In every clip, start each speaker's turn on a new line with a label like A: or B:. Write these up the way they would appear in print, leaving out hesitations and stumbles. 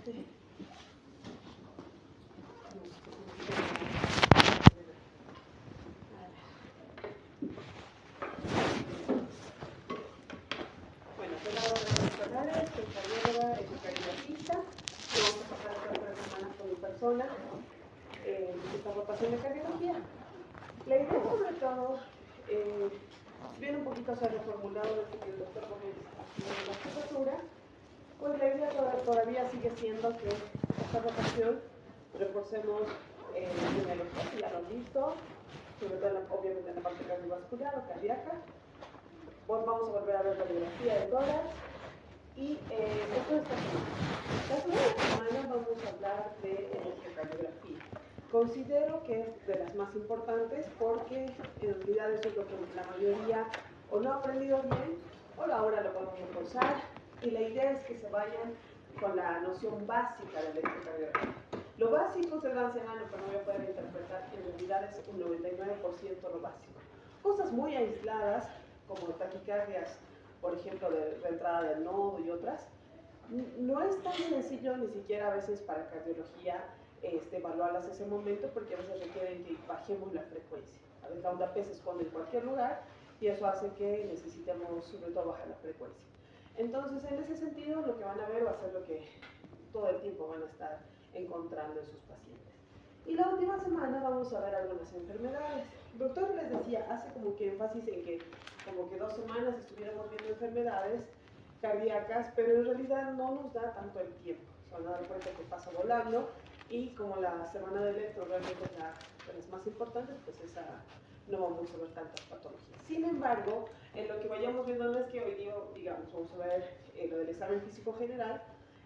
A: Bueno, soy la doctora Morales, soy cardióloga, ecocardiografista. Vamos a pasar estas 3 semanas con mi persona esta rotación de cardiología. La idea, sobre todo, si bien un poquito se ha reformulado desde que el doctor Gómez asumió la jefatura, pues la idea todavía sigue siendo que esta rotación reforcemos la genealogía, que ya lo han visto, sobre todo obviamente en la parte cardiovascular o cardíaca. Pues vamos a volver a ver la radiografía de tórax y esto esta semana. La segunda semana vamos a hablar de electrocardiografía. Considero que es de las más importantes porque en realidad eso es lo que la mayoría o no ha aprendido bien o ahora lo podemos reforzar, y la idea es que se vayan con la noción básica de electrocardiografía. Lo básico se dan semana, pero no voy a poder interpretar, en realidad es un 99% lo básico. Cosas muy aisladas como taquicardias, por ejemplo, de entrada del nodo y otras, no es tan sencillo ni siquiera a veces para cardiología evaluarlas en ese momento, porque a veces requieren que bajemos la frecuencia. A veces la onda P se esconde en cualquier lugar y eso hace que necesitemos sobre todo bajar la frecuencia. Entonces, en ese sentido, lo que van a ver va a ser lo que todo el tiempo van a estar encontrando en sus pacientes. Y la última semana vamos a ver algunas enfermedades. El doctor les decía, hace como que énfasis en que como que 2 semanas estuviéramos viendo enfermedades cardíacas, pero en realidad no nos da tanto el tiempo. Se van a dar cuenta que pasa volando, y como la semana de electro realmente es de las más importantes, pues esa no vamos a ver tantas patologías. Sin embargo, en lo que vayamos viendo no es que hoy día, digamos, vamos a ver lo del examen físico general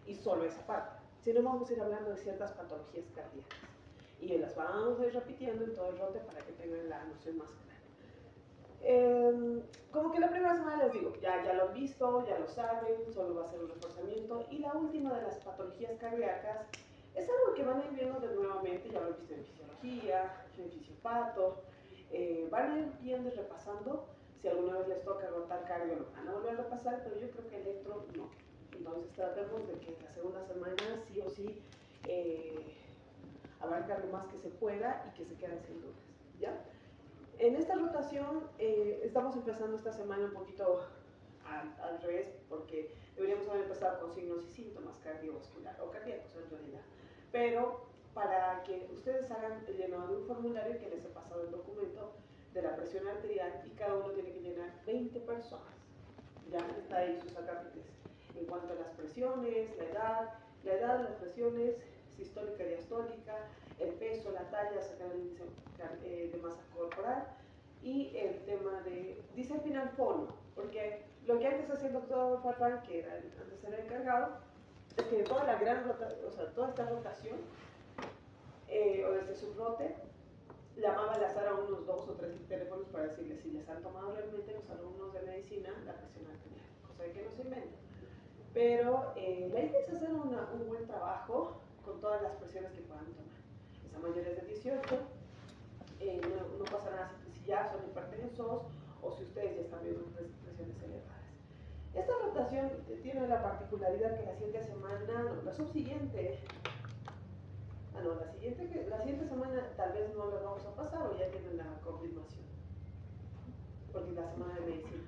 A: y solo esa parte, sino vamos a ir hablando de ciertas patologías cardíacas. Y las vamos a ir repitiendo en todo el rote para que tengan la noción más clara. Como que la primera semana les digo, ya lo han visto, ya lo saben, solo va a ser un reforzamiento. Y la última de las patologías cardíacas es algo que van a ir viendo de nuevamente, ya lo han visto en fisiología, en fisiopato, van a ir viendo y repasando. Si alguna vez les toca rotar cardio, lo van a volver a repasar, pero yo creo que electro no. Entonces tratemos de que la segunda semana sí o sí abarcar lo más que se pueda y que se queden sin dudas, ¿ya? En esta rotación estamos empezando esta semana un poquito al revés, porque deberíamos haber empezado con signos y síntomas cardiovascular o cardíacos en realidad. Pero para que ustedes hagan el llenado de un formulario que les he pasado el documento de la presión arterial, y cada uno tiene que llenar 20 personas. Ya está ahí sus acápites en cuanto a las presiones, la edad, las presiones, sistólica, diastólica, el peso, la talla, sacar el índice de masa corporal, y el tema de, dice al final fono, porque lo que antes hacía el doctor Farfán, que era antes era encargado, es que toda la gran rotación, o sea, toda esta rotación, o desde su rote, llamaba al azar a unos 2 o 3 teléfonos para decirles si les han tomado realmente los alumnos de medicina la presión arterial, cosa de que no se inventa. Pero la idea es hacer un buen trabajo con todas las presiones que puedan tomar. Esa mayores de 18, no pasa nada si ya son hipertensos o si ustedes ya están viendo presiones elevadas. Esta rotación tiene la particularidad que la siguiente semana, no, la subsiguiente, la siguiente semana tal vez no las vamos a pasar o ya tienen la confirmación, porque es la semana de medicina.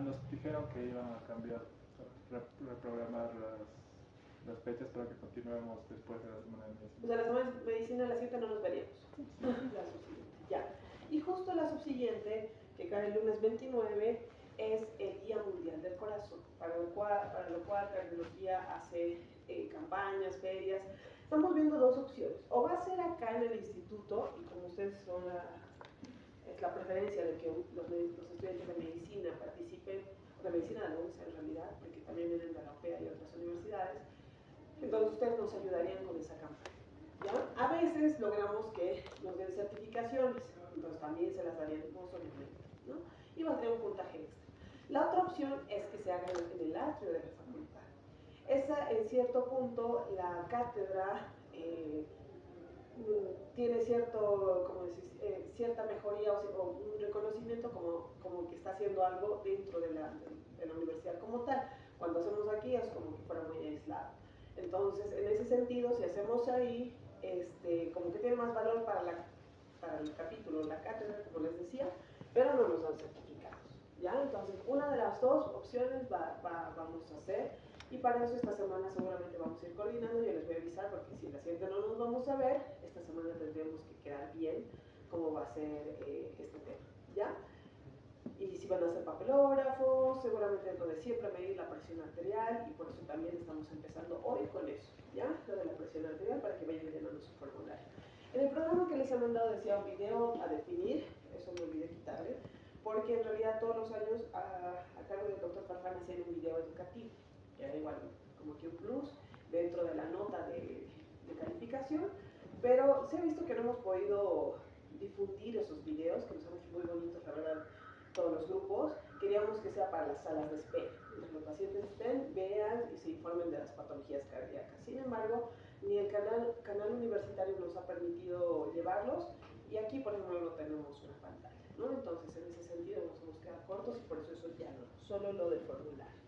B: Nos dijeron que iban a cambiar, reprogramar las fechas para que continuemos después de la semana de medicina.
A: O sea, la semana de medicina, la siguiente no nos veríamos. La subsiguiente, ya. Y justo la subsiguiente, que cae el lunes 29, es el Día Mundial del Corazón, para lo cual cardiología hace campañas, ferias. Estamos viendo 2 opciones. O va a ser acá en el instituto, y como ustedes son es la preferencia de que los estudiantes de medicina participen, de medicina de la UNCE en realidad, porque también vienen de la OPEA y otras universidades, entonces ustedes nos ayudarían con esa campaña, ¿ya? A veces logramos que nos den certificaciones, entonces también se las daríamos obviamente, ¿no? Y valdría un puntaje extra. La otra opción es que se haga en el atrio de la facultad. Esa, en cierto punto, la cátedra tiene cierta mejoría o un reconocimiento como que está haciendo algo dentro de la universidad como tal. Cuando hacemos aquí es como que fuera muy aislado. Entonces, en ese sentido, si hacemos ahí, como que tiene más valor para el capítulo, la cátedra, como les decía, pero no nos dan certificados, ¿ya? Entonces, una de las dos opciones vamos a hacer, y para eso esta semana seguramente vamos a ir coordinando. Yo les voy a avisar, porque si la siguiente no nos vamos a ver, esta semana tendremos que quedar bien cómo va a ser este tema, ¿ya? Y si van a hacer papelógrafos, seguramente lo de siempre medir la presión arterial, y por eso también estamos empezando hoy con eso, ¿ya? Lo de la presión arterial, para que vayan llenando su formulario. En el programa que les he mandado decía un video a definir, eso me olvidé quitarle, porque en realidad todos los años a cargo del doctor Farfán hacían un video educativo, que era igual como que un plus dentro de la nota de calificación, pero se ha visto que no hemos podido difundir esos videos, que nos han hecho muy bonitos, la verdad, todos los grupos. Queríamos que sea para las salas de espera, donde los pacientes estén, vean y se informen de las patologías cardíacas. Sin embargo, ni el canal universitario nos ha permitido llevarlos, y aquí, por ejemplo, no tenemos una pantalla, ¿no? Entonces, en ese sentido nos hemos quedado cortos, y por eso ya no, solo lo del formulario.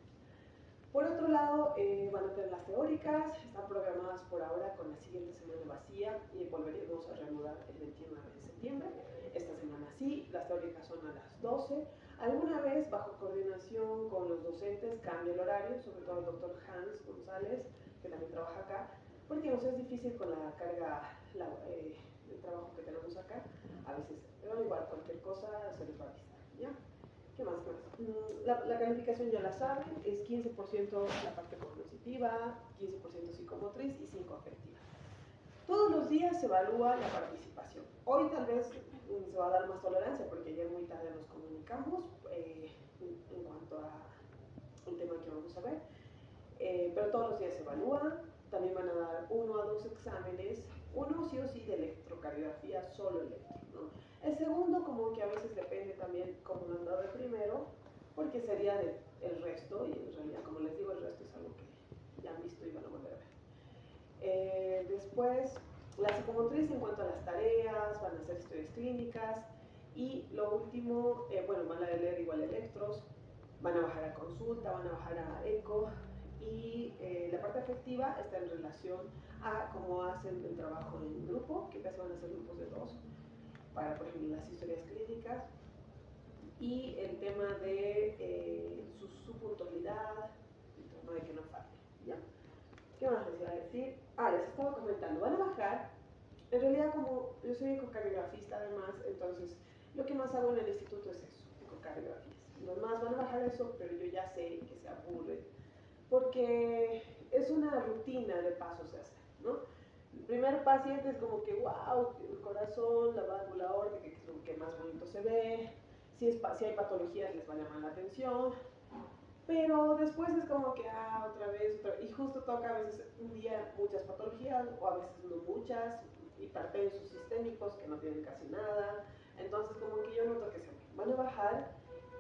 A: Por otro lado, van a tener las teóricas, están programadas por ahora con la siguiente semana vacía, y volveremos a reanudar el 29 de septiembre. Esta semana sí, las teóricas son a las 12. Alguna vez, bajo coordinación con los docentes, cambia el horario, sobre todo el doctor Hans González, que también trabaja acá, porque nos es difícil con la carga del trabajo que tenemos acá. A veces, pero igual, cualquier cosa se les va a avisar, ¿ya? ¿Qué más? La calificación ya la saben, es 15% la parte cognitiva, 15% psicomotriz y 5% afectiva. Todos los días se evalúa la participación. Hoy tal vez se va a dar más tolerancia, porque ayer muy tarde nos comunicamos en cuanto a un tema que vamos a ver, pero todos los días se evalúa. También van a dar 1 a 2 exámenes, uno sí o sí de electrocardiografía, solo electro, ¿no? El segundo, como que a veces depende también cómo lo han dado el primero, porque sería el resto, y en realidad, como les digo, el resto es algo que ya han visto y van a volver a ver. Después, la psicomotriz en cuanto a las tareas, van a hacer historias clínicas, y lo último, bueno, van a leer igual electros, van a bajar a consulta, van a bajar a eco, y la parte afectiva está en relación a cómo hacen el trabajo en grupo, que casi van a ser grupos de 2, para, por ejemplo, las historias clínicas, y el tema de su puntualidad, el tema de que no falte, ¿ya? ¿Qué más les iba a decir? Les estaba comentando, van a bajar, en realidad, como yo soy ecocardiografista además, entonces lo que más hago en el instituto es eso, ecocardiografías. Los más van a bajar eso, pero yo ya sé que se aburre, porque es una rutina de pasos de hacer, ¿no? El primer paciente es como que, wow, el corazón, la válvula aórtica, que es lo que más bonito se ve. Si hay patologías, les va a llamar la atención. Pero después es como que, otra vez, y justo toca a veces un día muchas patologías, o a veces no muchas, hipertensos sistémicos que no tienen casi nada. Entonces, como que yo noto que se van a bajar,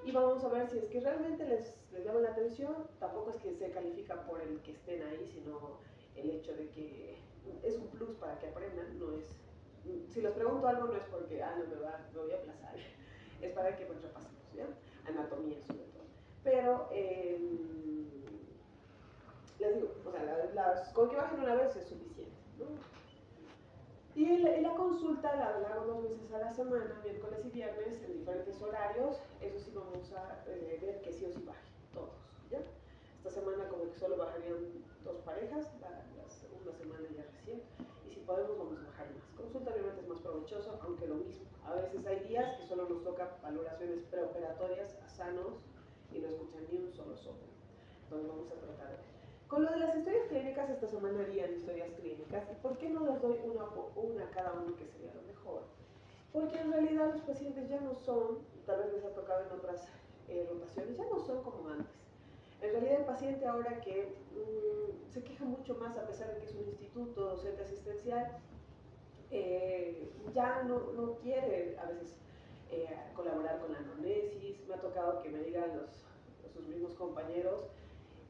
A: y vamos a ver si es que realmente les llama la atención. Tampoco es que se califica por el que estén ahí, sino el hecho de que es un plus para que aprendan. No es, si les pregunto algo, no es porque no me voy a aplazar, es para que pues repasemos, ¿ya? Anatomía sobre todo. Pero les digo, o sea, con que bajen una vez es suficiente, ¿no? Y la consulta la hago 2 veces a la semana, miércoles y viernes, en diferentes horarios. Eso sí, vamos a ver que sí o sí bajen todos, ¿ya? Esta semana como que solo bajarían 2 parejas, una semana ya recién, y si podemos vamos a bajar más. Consulta obviamente es más provechoso, aunque lo mismo. A veces hay días que solo nos toca valoraciones preoperatorias a sanos y no escuchan ni un solo soplo. Entonces vamos a tratar de ver. Con lo de las historias clínicas, esta semana harían historias clínicas. ¿Y por qué no les doy una a cada uno, que sería lo mejor? Porque en realidad los pacientes ya no son, tal vez les ha tocado en otras rotaciones, ya no son como antes. En realidad el paciente ahora que se queja mucho más, a pesar de que es un instituto docente asistencial, ya no quiere a veces colaborar con la anamnesis. Me ha tocado que me digan sus mismos compañeros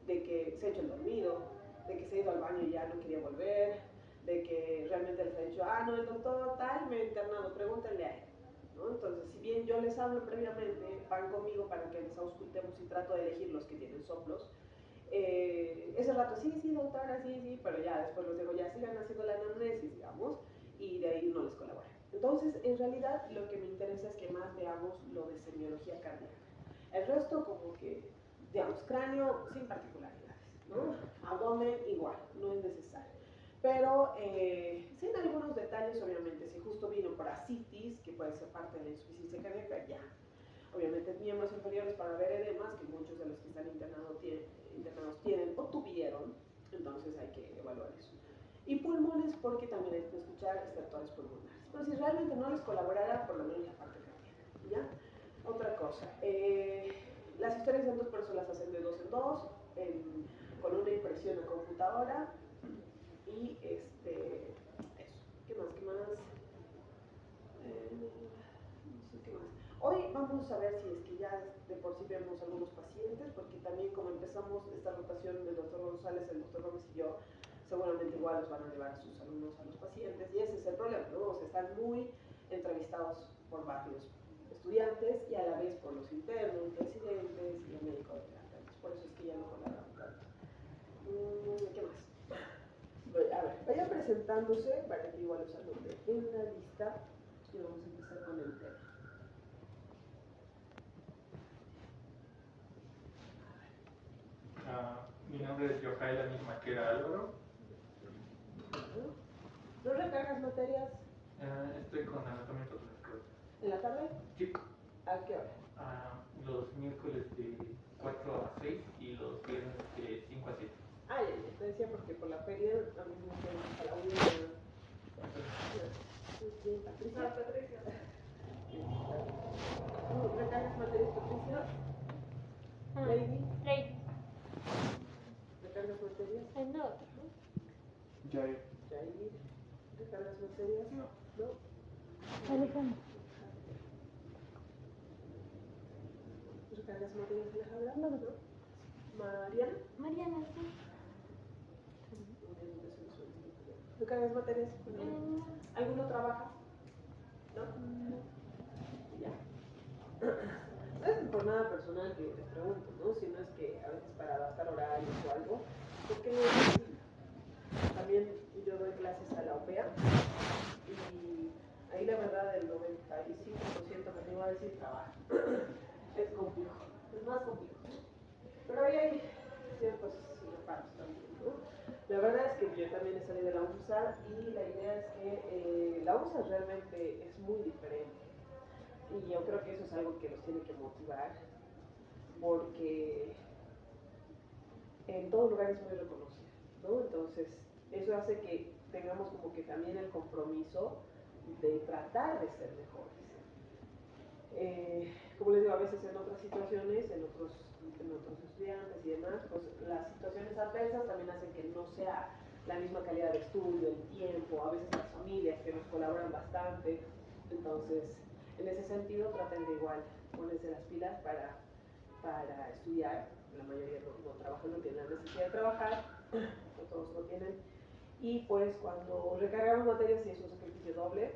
A: de que se ha hecho el dormido, de que se ha ido al baño y ya no quería volver, de que realmente les ha dicho, no, el doctor tal me ha internado, pregúntenle a él, ¿no? Entonces, si bien yo les hablo previamente, van conmigo para que les auscultemos y trato de elegir los que tienen soplos, ese rato, sí, doctora, sí, pero ya después los digo, ya sigan haciendo la anamnesis, digamos, y de ahí no les colabora. Entonces, en realidad, lo que me interesa es que más veamos lo de semiología cardíaca. El resto, como que, digamos, cráneo sin particularidades, ¿no? Abdomen igual, no es necesario. Pero sin algunos detalles, obviamente, si justo vino por ascitis, que puede ser parte de la insuficiencia cardíaca, ya. Obviamente, miembros inferiores para ver edemas, que muchos de los que están internados tienen o tuvieron, entonces hay que evaluar eso. Y pulmones, porque también hay que escuchar estertores pulmonares. Pero si realmente no les colaborara, por lo menos la parte cardíaca, ¿ya? Otra cosa, las historias de endos por eso las hacen de 2 en 2, con una impresión a computadora, y eso. ¿Qué más? No sé qué más. Hoy vamos a ver si es que ya de por sí vemos algunos pacientes, porque también como empezamos esta rotación del doctor González, el doctor Gómez y yo, seguramente igual los van a llevar a sus alumnos a los pacientes, y ese es el problema, ¿no? O sea, están muy entrevistados por varios estudiantes y a la vez por los internos, residentes y el médico de terapeutas. Por eso es que ya no colaboran tanto. ¿Qué más? A ver, vayan presentándose para que igual los anote en la lista y vamos a empezar con el tema.
C: Mi nombre es Yojaila Maquera Álvaro.
A: ¿No recargas materias?
C: Estoy con anatomía patológica.
A: ¿En la tarde?
C: Sí.
A: ¿A qué hora?
C: Los miércoles de 4 a 6 y los viernes de 5 a 7.
A: Ya, te decía porque por la feria a mí me quedan a la 1 de Patricia. Patricia. ¿Recargas materias, Patricia? Lady. ¿Recargas materias?
D: No.
B: Jair.
A: ¿Recargas materias?
B: No.
D: Alejandro.
A: ¿Recargas materias, Alejandra?
D: No.
A: ¿Mariana?
D: Mariana, sí.
A: ¿Recargas materias? ¿Alguno trabaja? ¿No? Ya. No es por nada personal que te pregunto, ¿no? Sino es que a veces para adaptar horarios o algo, ¿por qué no es así? También yo doy clases a la OPEA y ahí la verdad el 95% me animo a decir trabajo. Es complejo, es más complejo. Pero ahí hay ciertos reparos también, ¿no? La verdad es que yo también he salido de la UNSA y la idea es que la UNSA realmente es muy diferente. Y yo creo que eso es algo que los tiene que motivar, porque en todo lugar es muy reconocido, ¿no? Entonces, eso hace que tengamos como que también el compromiso de tratar de ser mejores. Como les digo, a veces en otras situaciones, en otros estudiantes y demás, pues las situaciones adversas también hacen que no sea la misma calidad de estudio, el tiempo, a veces las familias que nos colaboran bastante. Entonces, en ese sentido, traten de igual ponerse las pilas para estudiar. La mayoría no trabajan, no tienen la necesidad de trabajar, no todos lo tienen. Y pues cuando recargamos materias sí es un sacrificio doble,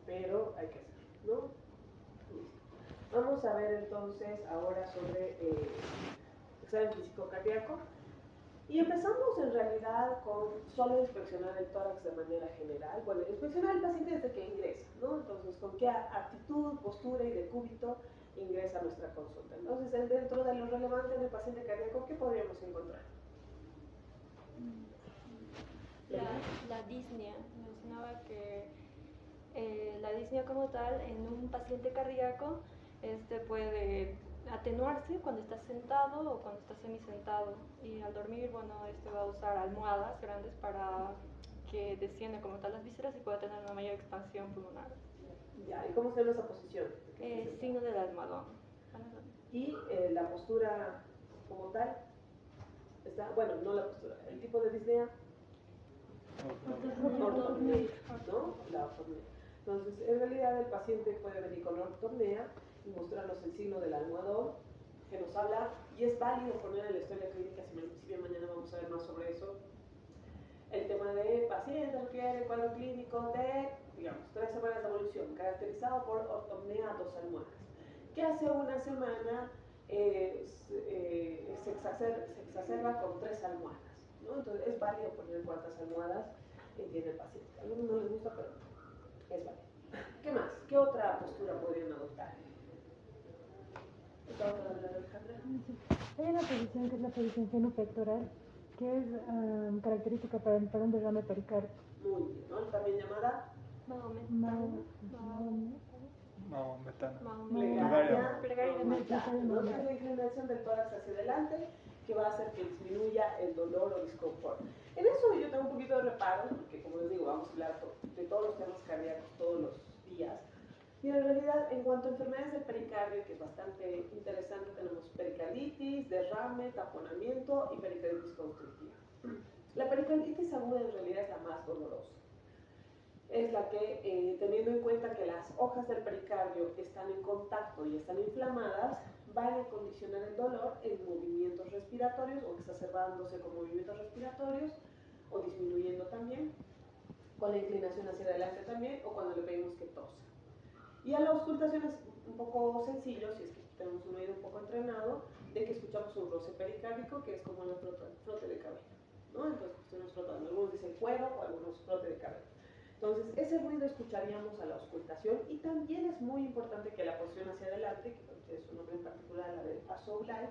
A: pero hay que hacerlo, ¿no? Vamos a ver entonces ahora sobre examen físico cardíaco. Y empezamos en realidad con solo inspeccionar el tórax de manera general. Bueno, inspeccionar al paciente desde que ingresa, ¿no? Entonces, con qué actitud, postura y decúbito ingresa a nuestra consulta. Entonces, dentro de lo relevante del paciente cardíaco, ¿qué podríamos encontrar?
D: La disnea. Mencionaba que la disnea como tal en un paciente cardíaco puede atenuarse cuando está sentado o cuando está semisentado, y al dormir, bueno, va a usar almohadas grandes para que descienda como tal las vísceras y pueda tener una mayor expansión pulmonar.
A: Ya, ¿y cómo se ve esa posición?
D: Signo del almohadón.
A: Y la postura como tal, está, bueno, no la postura, el tipo de disnea, ortopnea, ¿no? La ortopnea. Entonces, en realidad el paciente puede venir con ortopnea y mostrarnos el signo del almohadón, que nos habla, y es válido poner en la historia clínica, si bien mañana vamos a ver más sobre eso, el tema de paciente requiere cuadro clínico de, digamos, 3 semanas de evolución, caracterizado por ortopnea a 2 almohadas. Que hace una semana se exacerba con 3 almohadas, ¿no? Entonces es válido poner cuantas almohadas tiene el paciente. A algunos no les gusta, pero es válido. ¿Qué más? ¿Qué otra postura podrían adoptar? ¿Esta otra de la Alejandra?
E: Hay una posición que es la posición genupectoral, que es característica para un derrame pericárdico.
A: Muy bien, ¿no? También llamada
B: Plegaria.
A: plegaria maometana, ¿no? Que es la inclinación del tórax hacia adelante, que va a hacer que disminuya el dolor o disconfort. En eso yo tengo un poquito de reparo, porque como les digo, vamos a hablar de todos los temas cardíacos todos los días. Y en realidad, en cuanto a enfermedades del pericardio, que es bastante interesante, tenemos pericarditis, derrame, taponamiento y pericarditis constrictiva. La pericarditis aguda en realidad es la más dolorosa. Es la que, teniendo en cuenta que las hojas del pericardio están en contacto y están inflamadas, van a condicionar el dolor en movimientos respiratorios o exacerbándose con movimientos respiratorios o disminuyendo también, con la inclinación hacia adelante también o cuando le pedimos que tosa. Y a la auscultación es un poco sencillo, si es que tenemos un oído un poco entrenado, de que escuchamos un roce pericárdico, que es como el frote de cabello, ¿no? Entonces estamos frotando, algunos dicen cuero o algunos frote de cabello. Entonces ese ruido escucharíamos a la auscultación y también es muy importante que la posición hacia adelante, que es un nombre en particular, la del paso oblai,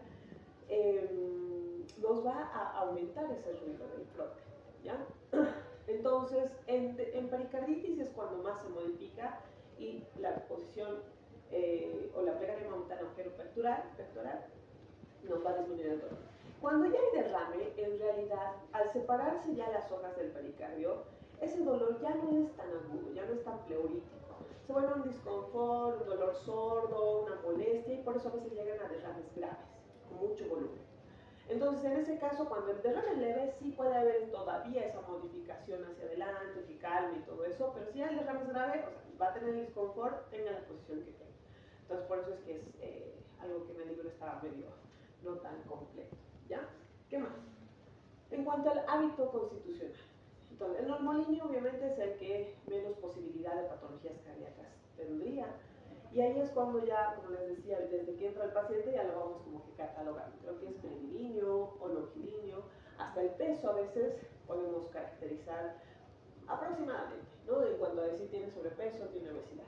A: nos va a aumentar ese ruido del frote, ¿ya? Entonces en pericarditis es cuando más se modifica y la posición o la plegaria maometana pectoral nos va a disminuir el dolor. Cuando ya hay derrame, en realidad, al separarse ya las hojas del pericardio, ese dolor ya no es tan agudo, ya no es tan pleurítico. Se vuelve un disconfort, un dolor sordo, una molestia, y por eso a veces llegan a derrames graves, con mucho volumen. Entonces, en ese caso, cuando el derrame es leve, sí puede haber todavía esa modificación hacia adelante, que calme y todo eso, pero si ya el derrame es grave, o sea, va a tener el disconfort, tenga la posición que tenga. Entonces, por eso es que es algo que en el libro está medio no tan completo, ¿ya? ¿Qué más? En cuanto al hábito constitucional. Entonces, el normolíneo obviamente es el que menos posibilidad de patologías cardíacas tendría. Y ahí es cuando ya, como les decía, desde que entra el paciente ya lo vamos como que catalogando. Creo que es brevilíneo o longilíneo. Hasta el peso a veces podemos caracterizar aproximadamente, ¿no? En cuanto a decir tiene sobrepeso, tiene obesidad.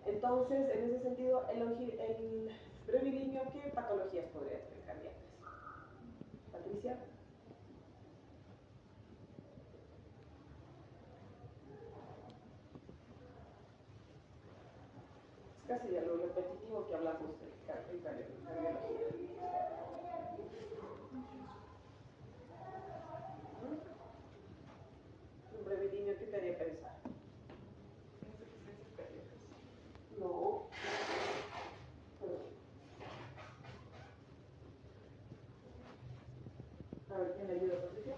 A: Entonces, en ese sentido, el brevilíneo, ¿qué patologías podría tener cardíacas? Patricia. Es casi de lo repetitivo que hablamos de cardiología. Un brevilíneo, ¿qué te haría pensar? No. A ver, ¿quién le ayuda, Patricia?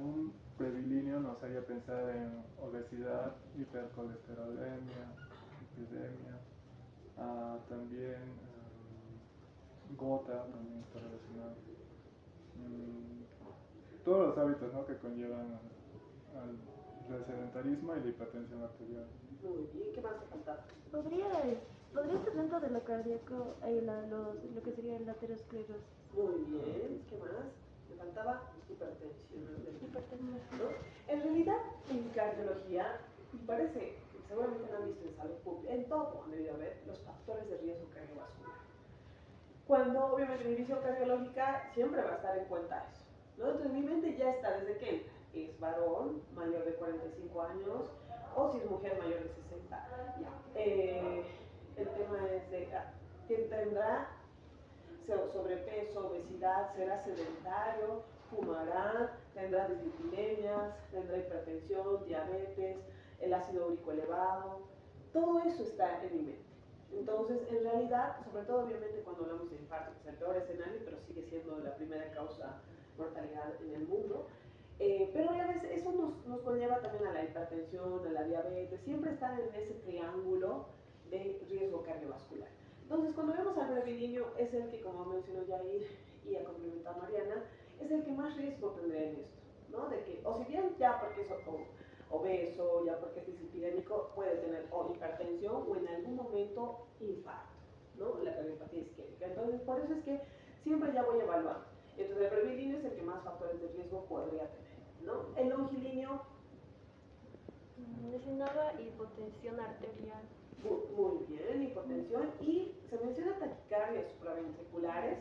B: Un brevilíneo nos haría pensar en obesidad, hipercolesterolemia, lipidemia, también gota también está relacionado. Todos los hábitos, ¿no?, que conllevan al sedentarismo y la hipertensión arterial.
A: Muy bien, ¿qué más te faltaba?
E: ¿Podría ser dentro de lo cardíaco lo que sería la aterosclerosis?
A: Muy bien, ¿qué más? Me faltaba hipertensión. ¿No? En realidad, en cardiología, y parece que seguramente lo han visto en salud pública, en todo han debido haber los factores de riesgo cardiovascular. Cuando obviamente mi visión cardiológica siempre va a estar en cuenta eso, ¿no? Entonces mi mente ya está desde que entra. Es varón mayor de 45 años o si es mujer mayor de 60. Ya. El tema es de quién tendrá sobrepeso, obesidad, será sedentario, fumará, tendrá dislipidemias, tendrá hipertensión, diabetes, el ácido úrico elevado. Todo eso está en mi mente. Entonces, en realidad, sobre todo obviamente cuando hablamos de infarto, que es el peor escenario, pero sigue siendo la primera causa de mortalidad en el mundo, pero a la vez eso nos conlleva también a la hipertensión, a la diabetes, siempre están en ese triángulo de riesgo cardiovascular. Entonces, cuando vemos al brevilíneo, es el que, como mencionó Yair y ha complementado Mariana, es el que más riesgo tendría en esto, ¿no? De que, o si bien ya porque es obeso, ya porque es dislipidémico, puede tener o hipertensión o en algún momento infarto, ¿no? La cardiopatía isquémica. Entonces, por eso es que siempre ya voy evaluando. Entonces, el brevilíneo es el que más factores de riesgo podría tener, ¿no? El longilíneo,
D: Mencionaba hipotensión arterial.
A: muy bien, hipotensión, y se menciona taquicardias supraventriculares.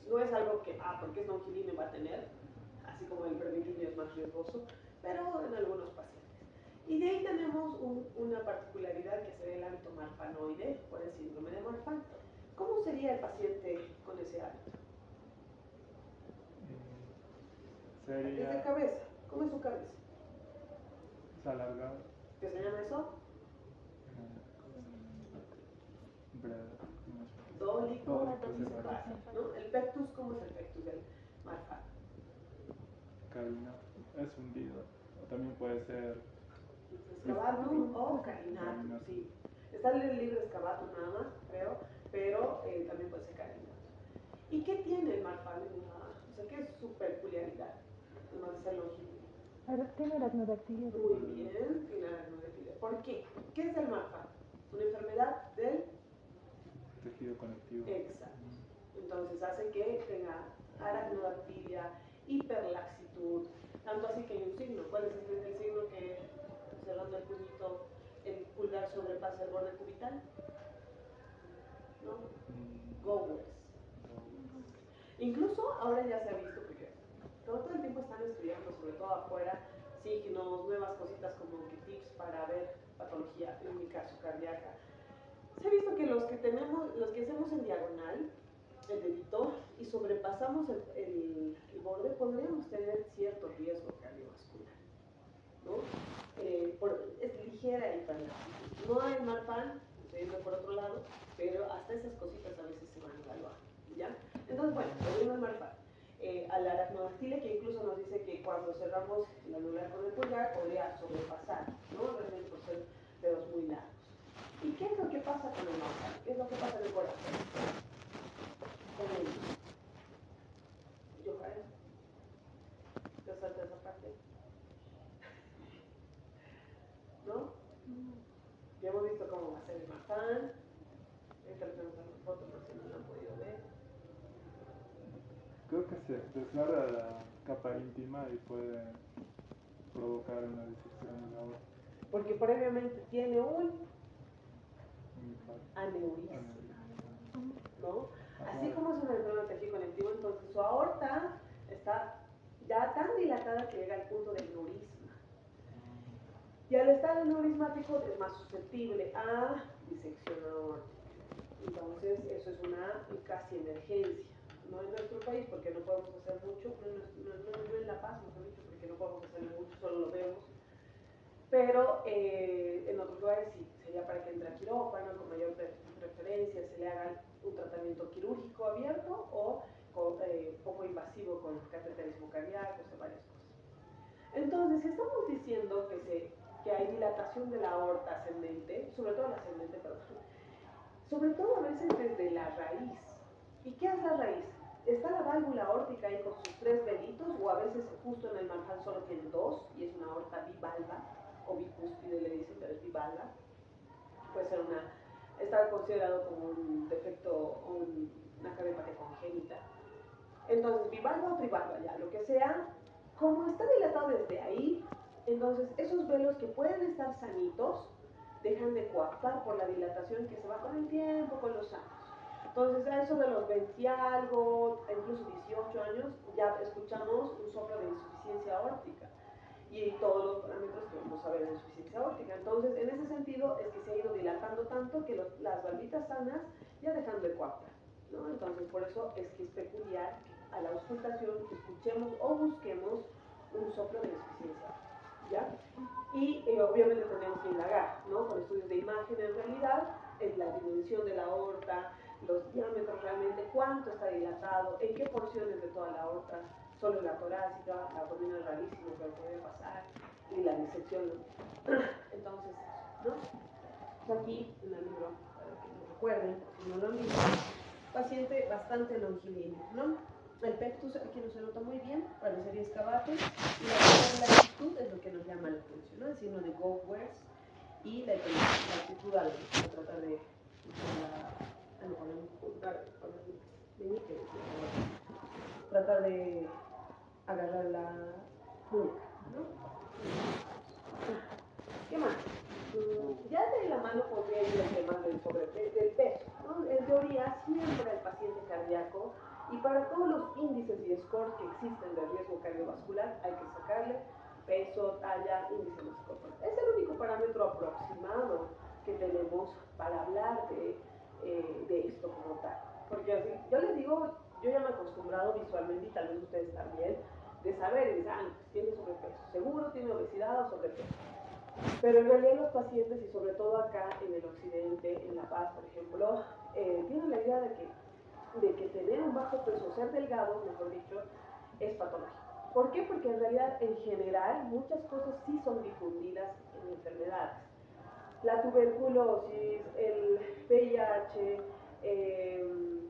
A: No es algo que, porque es longilíneo va a tener, así como el brevilíneo es más riesgoso, pero en algunos pacientes. Y de ahí tenemos una particularidad que sería el hábito marfanoide por el síndrome de Marfan. ¿Cómo sería el paciente con ese hábito?
B: Sería
A: Desde cabeza, ¿cómo es su cabeza?
B: alargado.
A: ¿Qué se llama eso? Dólico, ¿no? El pectus, ¿cómo es el pectus del Marfan?
B: Carina, es hundido. O también puede ser
A: Excavatum o carinatum, sí. Está el libre excavatum nada más, creo, pero también puede ser carinatum. ¿Y qué tiene el Marfan? O sea, ¿qué es su peculiaridad? Además de ser longilíneo.
E: Tiene aracnodactilia.
A: Muy bien, tiene aracnodactilia. ¿Por qué? ¿Qué es el Marfan? Una enfermedad del
B: tejido conectivo.
A: exacto. Entonces hace que tenga aracnodactilia, hiperlaxitud, tanto así que hay un signo. ¿Cuál es el signo que, cerrando el puñito, el pulgar sobrepasa el borde cubital? ¿No? Gowers. Incluso ahora ya se ha visto, porque todo el tiempo están estudiando, sobre todo afuera, signos, nuevas cositas como que tips para ver patología clínica cardíaca. Se ha visto que los que hacemos en diagonal, el dedito, y sobrepasamos el borde, podríamos tener cierto riesgo cardiovascular, ¿no? Es ligera hiperlaxitud. No hay Marfan, estoy yendo por otro lado, pero hasta esas cositas a veces se van a evaluar, ¿ya? Entonces, bueno, volviendo al Marfan. A la aracnodactilia, que incluso nos dice que cuando cerramos el anular con el pulgar podría sobrepasar, ¿no? Realmente por ser dedos muy largos. ¿Y qué es lo que pasa con el Marfan? ¿Qué es lo que pasa en el corazón? Con el Johan, ¿te salta esa parte? ¿No? Ya hemos visto cómo va a ser el Marfan. Esta le tenemos las fotos por si no lo han podido ver.
B: Creo que se desgarra la capa íntima y puede provocar una disección en la aorta.
A: Porque previamente tiene un aneurisma, ¿no? Así como es una enfermedad del tejido conectivo, entonces su aorta está ya tan dilatada que llega al punto del aneurisma. Y al estar aneurismático es más susceptible a disección aórtica. Entonces, eso es una casi emergencia. No en nuestro país, porque no podemos hacer mucho, no en La Paz, mejor dicho, porque no podemos hacer mucho, solo lo vemos. Pero en otros lugares sí, sería para que entre a quirófano con mayor preferencia, se le haga un tratamiento quirúrgico abierto o poco invasivo con cateterismo cardíaco, o sea, varias cosas. Entonces, si estamos diciendo que hay dilatación de la aorta ascendente, sobre todo la ascendente, perdón, sobre todo a veces desde la raíz. ¿Y qué es la raíz? Está la válvula aórtica ahí con sus 3 velitos, o a veces justo en el Marfan solo tiene 2, y es una aorta bivalva, o bicúspide le dicen, pero es bivalva. Puede ser está considerado como un defecto o una cardiopatía congénita. Entonces, bivalva o trivalva, ya, lo que sea, como está dilatado desde ahí, entonces esos velos que pueden estar sanitos, dejan de coaptar por la dilatación que se va con el tiempo, con los años. Entonces, a eso de los 20 y algo, incluso 18 años, ya escuchamos un soplo de insuficiencia aórtica. Y todos los parámetros que vamos a ver de insuficiencia aórtica. Entonces, en ese sentido, es que se ha ido dilatando tanto que las valvitas sanas ya dejan de coaptar, ¿no? Entonces, por eso es que es peculiar que a la auscultación escuchemos o busquemos un soplo de insuficiencia aórtica, ¿ya? Y obviamente tenemos que indagar, ¿no? Con estudios de imagen en realidad, es la dimensión de la aorta, los diámetros realmente, cuánto está dilatado, en qué porciones de toda la aorta, solo la torácica, la abdominal rarísimo, pero puede pasar, y la disección. Entonces, ¿no? Aquí en el libro, para que lo recuerden, si no lo han visto, paciente bastante longilíneo, ¿no? El pectus aquí no se nota muy bien, parecería excavatum, y la latitud es lo que nos llama la atención, ¿no? El signo de Gowers y la latitud al tratar de la mano con el meñique, tratar de agarrar la muñeca, ¿no? ¿Qué más? Ya de la mano podría ir el tema del peso, ¿no? En teoría, siempre el paciente cardíaco, y para todos los índices y scores que existen de riesgo cardiovascular, hay que sacarle peso, talla, índice masa corporal. Es el único parámetro aproximado que tenemos para hablar de esto como tal. Porque así, yo les digo, yo ya me he acostumbrado visualmente, y tal vez ustedes también, de saber, y dicen, pues tiene sobrepeso, seguro tiene obesidad o sobrepeso. Pero en realidad los pacientes, y sobre todo acá en el occidente, en La Paz, por ejemplo, tienen la idea de que tener un bajo peso, ser delgado, mejor dicho, es patológico. ¿Por qué? Porque en realidad, en general, muchas cosas sí son difundidas en enfermedades. La tuberculosis, el VIH, el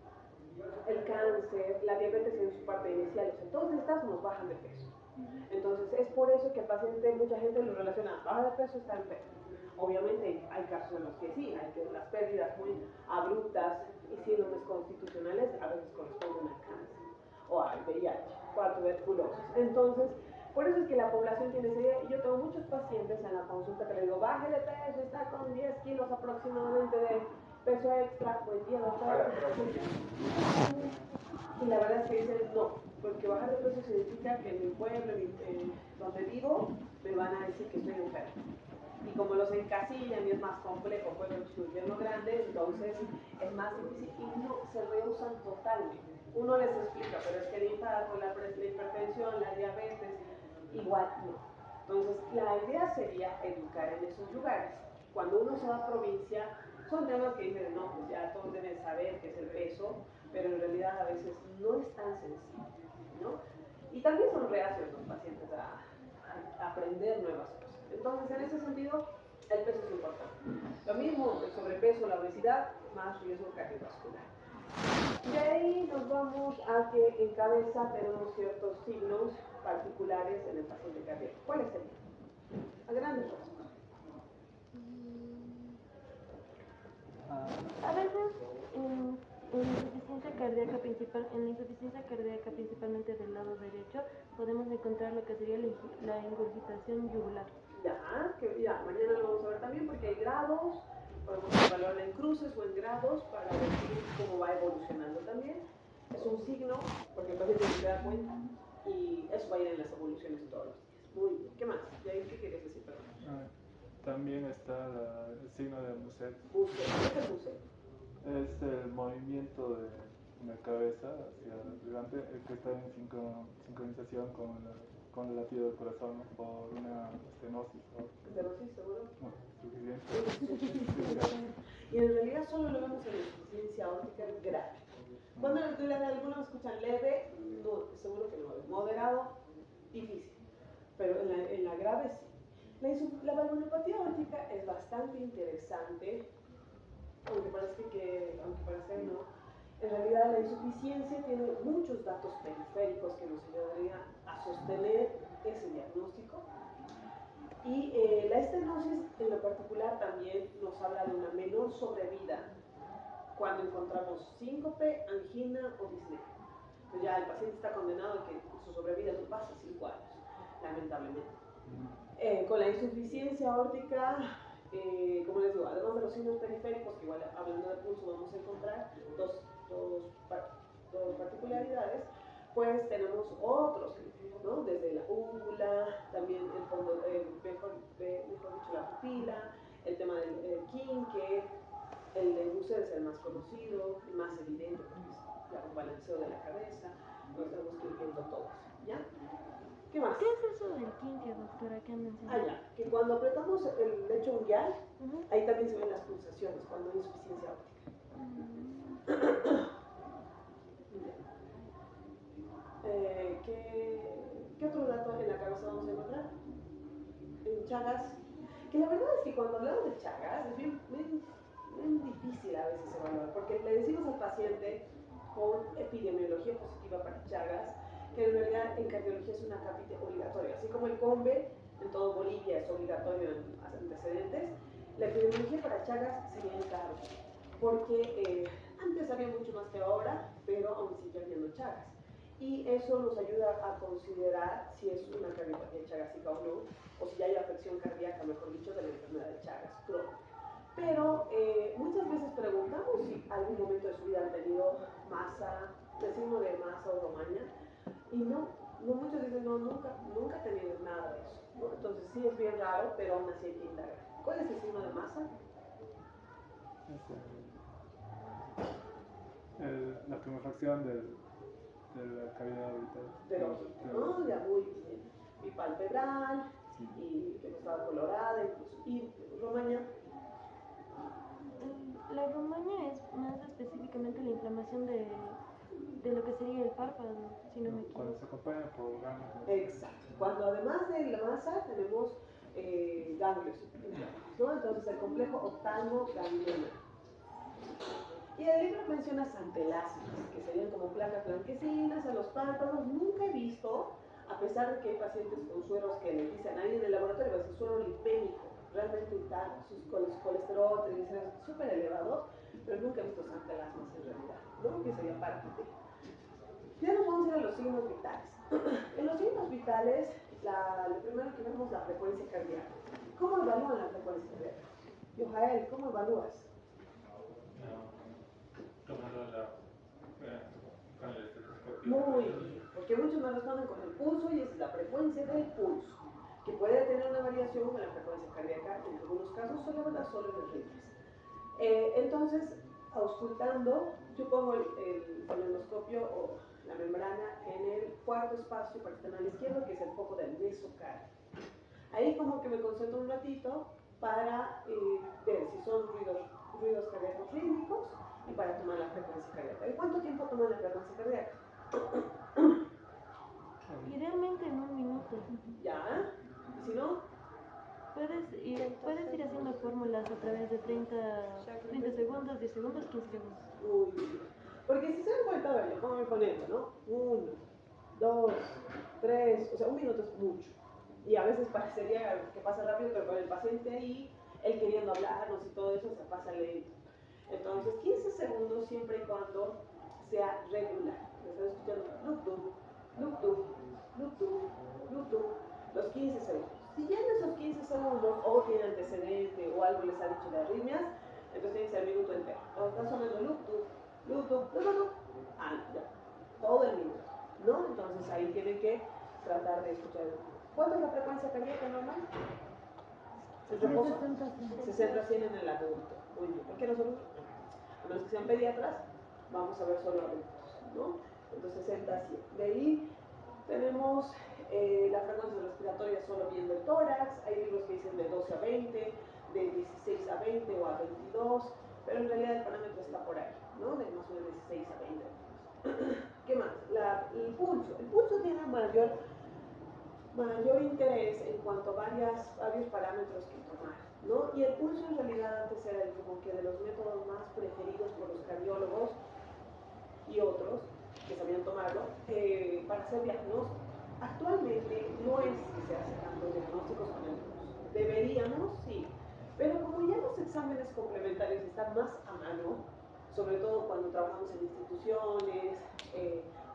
A: cáncer, la diabetes en su parte inicial, o sea, todas estas nos bajan de peso. Entonces, es por eso que el paciente, mucha gente lo relaciona, baja de peso, está enfermo. Obviamente hay casos en los que sí, hay que las pérdidas muy abruptas y síndromes constitucionales a veces corresponden al cáncer o al VIH o a tuberculosis. Entonces, por eso es que la población tiene esa idea, y yo tengo muchos pacientes en la consulta que les digo, baje de peso, está con 10 kilos aproximadamente de peso extra, buen día, doctor. Y la verdad es que dicen no, porque bajar de peso significa que en mi pueblo, donde vivo, me van a decir que estoy enfermo. Y como los encasillan y es más complejo, pueblo chico, grande, entonces es más difícil y no se rehusan totalmente. Uno les explica, pero es que el infarto, la hipertensión, la diabetes, igual no. Entonces, la idea sería educar en esos lugares. Cuando uno se va a provincia, son temas que dicen, no, pues ya todos deben saber qué es el peso, pero en realidad a veces no es tan sencillo, ¿no? Y también son reacios los pacientes a aprender nuevas cosas. Entonces, en ese sentido, el peso es importante. Lo mismo, el sobrepeso, la obesidad, más riesgo cardiovascular. De ahí nos vamos a que en cabeza tenemos ciertos signos particulares en el paciente cardíaco. ¿Cuáles serían? A grandes rasgos.
D: A veces en la insuficiencia cardíaca principalmente del lado derecho, podemos encontrar lo que sería la ingurgitación yugular.
A: Ya, mañana lo vamos a ver también porque hay grados, podemos evaluarla en cruces o en grados para ver cómo va evolucionando también. Es un signo, porque el paciente se da cuenta, y eso va a ir en las evoluciones todos los días. Muy bien, ¿qué más? ¿Qué quieres decir? Perdón.
B: También está el signo de Muset.
A: Muset, ¿qué es el Muset?
B: Es el movimiento de la cabeza hacia adelante, que está en sincronización con el latido del corazón, ¿no? Por una estenosis.
A: ¿Estenosis, seguro?
B: No, suficiente.
A: Y en realidad solo lo vemos en la insuficiencia aórtica grave. Cuando algunos escuchan leve, no, seguro que no. Moderado, difícil. Pero en la grave sí. La valvulopatía aórtica es bastante interesante, aunque parezca que no. En realidad la insuficiencia tiene muchos datos periféricos que nos ayudarían a sostener ese diagnóstico. Y la estenosis en lo particular también nos habla de una menor sobrevida cuando encontramos síncope, angina o disnea. Pues ya el paciente está condenado a que su sobrevida no pasa 5 años, lamentablemente. Con la insuficiencia aórtica, como les digo, además de los signos periféricos, que igual hablando de pulso vamos a encontrar dos particularidades, pues tenemos otros, ¿no? Desde la úvula, también el fondo, mejor dicho, la pupila, el tema del quinque, el de Muset es el más conocido, el más evidente, porque es el balanceo de la cabeza, nos tenemos que ir viendo todos, ¿ya? ¿Qué más?
D: ¿Qué es eso del quinque, doctora? ¿Qué mencionó?
A: Ya, que cuando apretamos el lecho unguial, ahí también se ven las pulsaciones cuando hay insuficiencia óptica. ¿Qué otro dato en la cabeza vamos a encontrar? En Chagas, que la verdad es que cuando hablamos de Chagas es bien difícil a veces evaluar, porque le decimos al paciente con epidemiología positiva para Chagas, que en realidad en cardiología es una cápite obligatoria, así como el COMBE en todo Bolivia es obligatorio en antecedentes, la epidemiología para Chagas sería en cardio, porque Antes había mucho más que ahora, pero aún sigue habiendo Chagas. Y eso nos ayuda a considerar si es una cardiopatía chagásica o no, o si ya hay afección cardíaca, mejor dicho, de la enfermedad de Chagas crónica. Pero muchas veces preguntamos si algún momento de su vida han tenido masa, de signo de masa o romaña, y no, muchos dicen, no, nunca he tenido nada de eso, ¿no? Entonces sí es bien raro, pero aún así hay que indagar. ¿Cuál es el signo de masa?
B: La tumefacción de la cavidad orbital.
A: Del ojito, ¿no? Ya muy bien. Bipalpebral,
B: Sí.
A: y que no estaba colorada, incluso. Y romaña.
E: La romaña es más específicamente la inflamación de lo que sería el párpado, si no me
B: Cuando
E: equivoco.
B: se acompaña por gamas.
A: Exacto. Cuando además de la masa tenemos ganglios, ¿no? Entonces el complejo oftalmo-ganglionar. Y el libro menciona santeláceas, que serían como placas blanquecinas en los párpados. Nunca he visto, a pesar de que hay pacientes con sueros que le dicen ahí en el laboratorio, es suero lipémico, realmente está sus colesterol, triglicéridos súper elevados, pero nunca he visto santelasmas en realidad, ¿no? Que sería parte de. Ya nos vamos a ir a los signos vitales. En los signos vitales, lo primero que vemos es la frecuencia cardíaca. ¿Cómo evalúan la frecuencia cardíaca? Yojael, ¿cómo evalúas?
C: Tomando con el estetoscopio.
A: Muy bien, porque muchos me responden con el pulso y es la frecuencia del pulso, que puede tener una variación con la frecuencia cardíaca, en algunos casos solo en las ritmos. Entonces, auscultando, yo pongo el endoscopio o la membrana en el cuarto espacio parietal izquierdo, que es el foco del mesocardio. Ahí como que me concentro un ratito para ver si son ruidos cardíacos rítmicos y para tomar la frecuencia cardíaca. ¿Y cuánto tiempo toma la frecuencia cardíaca?
E: Idealmente en 1 minuto.
A: ¿Ya? ¿Y si no?
E: Puedes ir haciendo fórmulas a través de 30 segundos, 10 segundos, 15 segundos.
A: Muy bien. Porque si se dan cuenta, a ver, le pongo poniendo, ¿no? 1, 2, 3, o sea, 1 minuto es mucho. Y a veces parecería que pasa rápido, pero con el paciente ahí, él queriendo hablarnos y todo eso, se pasa lento. Entonces, 15 segundos siempre y cuando sea regular. Estás escuchando Bluetooth, Bluetooth, Bluetooth, Bluetooth, los 15 segundos. Si ya en esos 15 segundos o tiene antecedente o algo les ha dicho de arritmias, entonces tiene que ser el minuto entero. O está sonando Bluetooth, Bluetooth, Bluetooth, ya, todo el minuto, ¿no? Entonces ahí tienen que tratar de escuchar. ¿Cuánto es la frecuencia cardíaca normal? ¿El reposo? 60 a 100 en el adulto. Muy bien, porque nosotros, a menos que sean pediatras, vamos a ver solo adultos, ¿no? Entonces 60 a 100. De ahí tenemos la frecuencia respiratoria solo viendo el tórax. Hay libros que dicen de 12 a 20, de 16 a 20 o a 22, pero en realidad el parámetro está por ahí, ¿no? De más o menos 16 a 20. ¿Qué más? El pulso. El pulso tiene mayor interés en cuanto a varios parámetros que tomar, ¿no? Y el pulso en realidad antes era como que de los métodos más preferidos por los cardiólogos y otros que sabían tomarlo para hacer diagnósticos. Actualmente no es que se hacen tantos diagnósticos con el pulso. Deberíamos, sí, pero como ya los exámenes complementarios están más a mano, sobre todo cuando trabajamos en instituciones,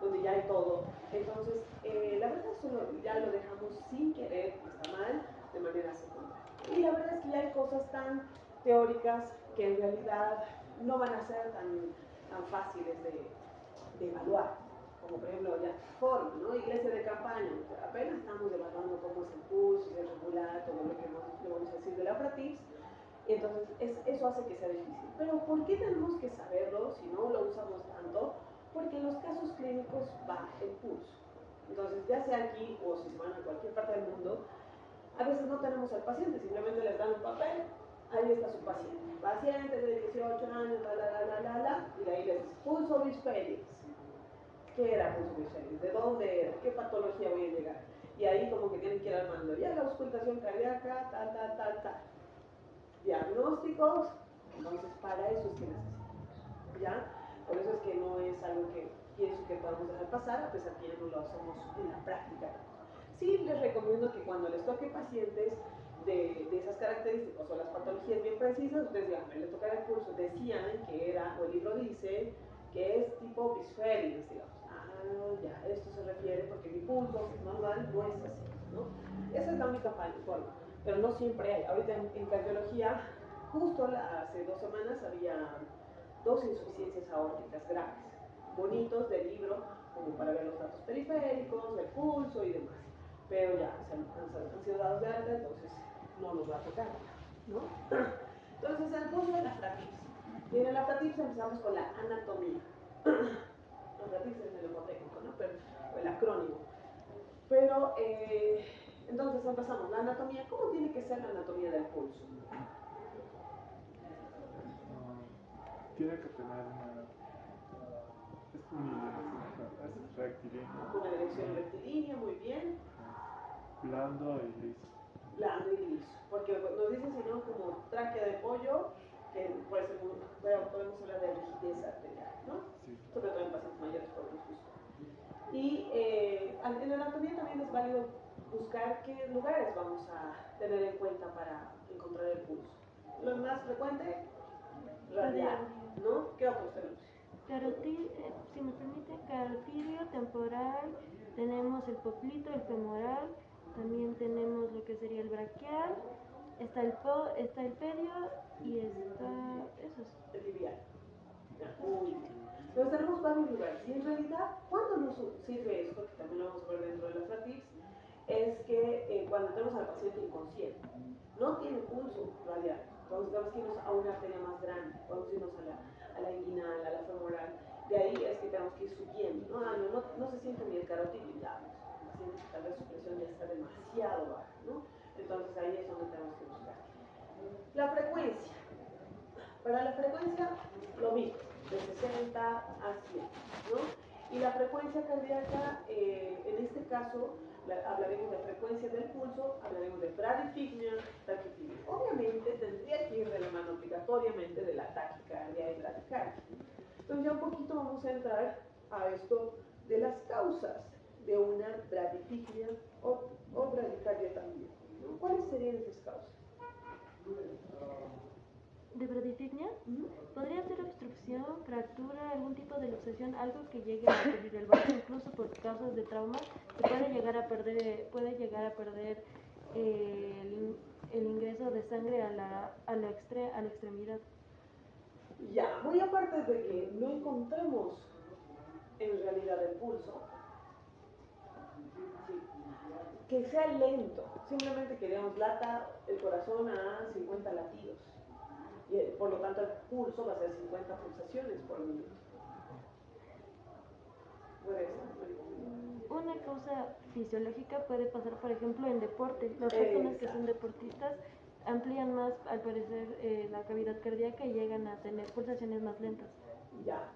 A: donde ya hay todo. Entonces, la verdad solo ya lo dejamos sin querer, está mal, de manera secundaria. Y la verdad es que ya hay cosas tan teóricas que en realidad no van a ser tan fáciles de evaluar. Como por ejemplo ya FORM, ¿no? Iglesia de campaña. Apenas estamos evaluando cómo es el pulso, si es regular, todo lo que vamos a decir de la FRATIPS. Entonces, eso hace que sea difícil. Pero ¿por qué tenemos que saberlo si no lo usamos tanto? Porque en los casos clínicos va el pulso. Entonces, ya sea aquí o si se van a cualquier parte del mundo, a veces no tenemos al paciente, simplemente les dan un papel, ahí está su paciente. Paciente de 18 años, y de ahí les dice pulso bisphelix. ¿Qué era pulso bisphelix? ¿De dónde era? ¿Qué patología voy a llegar? Y ahí como que tienen que ir armando ya la auscultación cardíaca, tal. Diagnósticos, entonces para eso es que necesitamos, ¿ya? Por eso es que no es algo que pienso que podamos dejar pasar, a pesar que ya no lo hacemos en la práctica. Sí les recomiendo que cuando les toque pacientes de esas características o las patologías bien precisas, ustedes digan, me le toca el curso, decían que era, o el libro dice, que es tipo bisférides, digamos. Ya, esto se refiere porque mi pulso normal no es así, ¿no? Esa es la única forma, pero no siempre hay. Ahorita en cardiología, justo hace 2 semanas había 2 insuficiencias aórticas graves, bonitos del libro, como para ver los datos periféricos, el pulso y demás. Pero ya han sido dados de alta, entonces no nos va a tocar, ¿no? Entonces el pulso de la fratips. Y en la fratips empezamos con la anatomía. La fratips es el neumotécnico, ¿no? Pero el acrónimo. Pero entonces empezamos la anatomía. ¿Cómo tiene que ser la anatomía del pulso?
B: Tiene que tener es rectilíneo.
A: Una dirección rectilínea, muy bien.
B: Blando y liso.
A: Blando y liso. Porque nos dicen, si no, como tráquea de pollo, que puede ser podemos hablar de rigidez arterial, ¿no?
B: Sí.
A: Sobre todo en pacientes mayores por el gusto. Y en la anatomía también es válido buscar qué lugares vamos a tener en cuenta para encontrar el pulso. Lo más frecuente, radial, ¿no? ¿Qué otros tenemos?
E: Si me permiten, carotidio, temporal, tenemos el poplito, el femoral, también tenemos lo que sería el braquial, está el pedio y está esos.
A: El tibial. Muy bien. Entonces tenemos varios lugares. Y en realidad, ¿cuándo nos sirve esto? Que también lo vamos a ver dentro de las fratips, es que cuando tenemos al paciente inconsciente, no tiene pulso radial, entonces tenemos que irnos a una arteria más grande, vamos a irnos a la inguinal, a la femoral. De ahí es que tenemos que ir subiendo, no se siente ni el carotidio, ya, el paciente tal vez su presión ya está demasiado baja, ¿no? Entonces ahí es donde tenemos que buscar. La frecuencia. Para la frecuencia, lo mismo, de 60 a 100, ¿no? Y la frecuencia cardíaca, en este caso, hablaremos de frecuencia del pulso, hablaremos de bradipigmia, taquicardia. Obviamente tendría que ir de la mano obligatoriamente de la taquicardia y bradicardia. Entonces ya un poquito vamos a entrar a esto de las causas de una bradipigmia o bradicardia también, ¿no? ¿Cuáles serían esas causas?
E: ¿De bradipigmia? Podría ser obstrucción, fractura, algún tipo de luxación, algo que llegue a cubrir el vaso, incluso por causas de trauma, se puede llegar a perder el ingreso de sangre a la extremidad.
A: Ya, muy aparte de que no encontremos en realidad el pulso, sí, que sea lento, simplemente que digamos lata el corazón a 50 latidos. Y por lo tanto el pulso va a ser 50 pulsaciones por minuto. Puede ser.
E: Una causa fisiológica puede pasar, por ejemplo, en deporte. Las personas que son deportistas amplían más, al parecer, la cavidad cardíaca y llegan a tener pulsaciones más lentas.
A: Ya.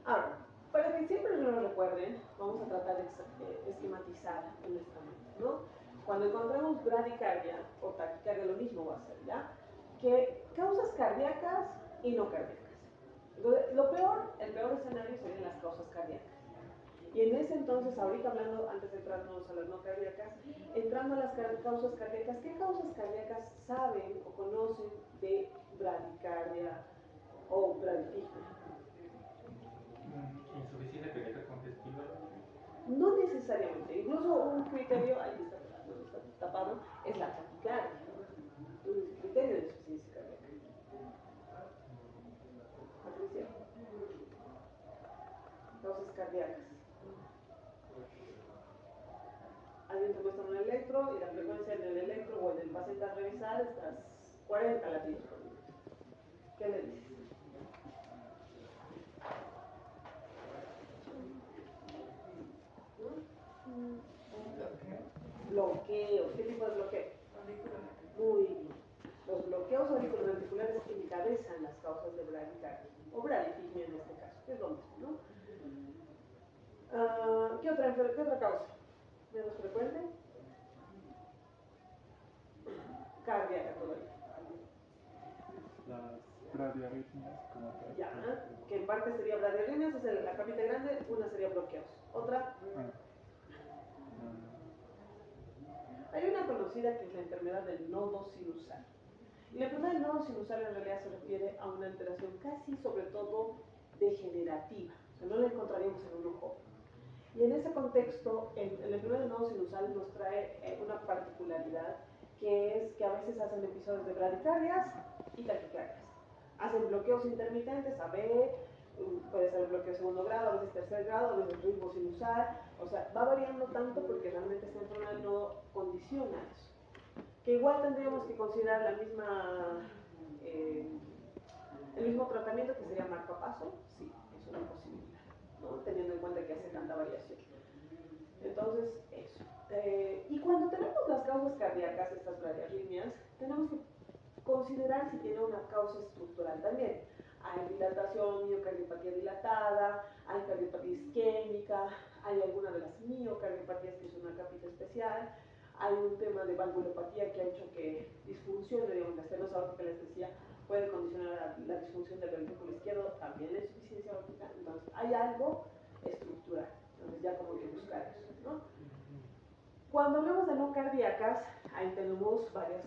A: Ahora, para que siempre no lo recuerden, vamos a tratar de esquematizar en nuestra mente, ¿no? Cuando encontremos bradicardia o taquicardia, lo mismo va a ser, ¿ya? Que causas cardíacas y no cardíacas. Entonces, el peor escenario serían las causas cardíacas. Y en ese entonces, ahorita hablando, antes de entrarnos a las no cardíacas, entrando a las causas cardíacas, ¿qué causas cardíacas saben o conocen de bradicardia o bradipigmia?
C: Insuficiencia cardíaca congestiva.
A: No necesariamente, incluso un criterio, ahí está, no está tapado, es la taquicardia. Un criterio de insuficiencia cardíaca. Patricia. Causas cardíacas. Alguien te muestra un electro y la frecuencia en el electro o en el paciente a revisar estás 40 latidos por minuto. ¿Qué le dices? Bloqueos. ¿Qué tipo de bloqueo? Muy bien. Los bloqueos auriculoventriculares encabezan las causas de bradicardia o bradipigmia en este caso, que es lo mismo, ¿no? ¿Qué otra causa? ¿Menos frecuente? Cardíaca todavía.
B: Las bradiarritmias como tal.
A: Ya, que en parte sería bradiarritmias, es la capita grande, una sería bloqueos. Otra. Hay una conocida conocida, que es la enfermedad del nodo sinusal. Y la enfermedad del nodo sinusal en realidad se refiere a una alteración casi sobre todo degenerativa, o sea, no la encontraríamos en un ojo. Y en ese contexto, la enfermedad del nodo sinusal nos trae una particularidad, que es que a veces hacen episodios de bradicardias y taquicardias. Hacen bloqueos intermitentes, AB, puede ser bloqueo de segundo grado, a veces tercer grado, a veces ritmo sinusal, o sea, va variando tanto porque realmente esta enfermedad del nodo condiciona eso. Que igual tendríamos que considerar la misma, el mismo tratamiento, que sería marcapaso, sí, es una posibilidad, ¿no? Teniendo en cuenta que hace tanta variación. Entonces, eso. Y cuando tenemos las causas cardíacas, estas bradiarritmias, tenemos que considerar si tiene una causa estructural también. Hay dilatación, miocardiopatía dilatada, hay cardiopatía isquémica, hay alguna de las miocardiopatías, que es una capita especial, hay un tema de valvulopatía que ha hecho que disfuncione, digamos, la estenosis aórtica, les decía, puede condicionar la disfunción del ventrículo izquierdo, también la insuficiencia aórtica. Entonces, hay algo estructural, entonces ya como que buscar eso, ¿no? Cuando hablamos de no cardíacas, ahí tenemos varias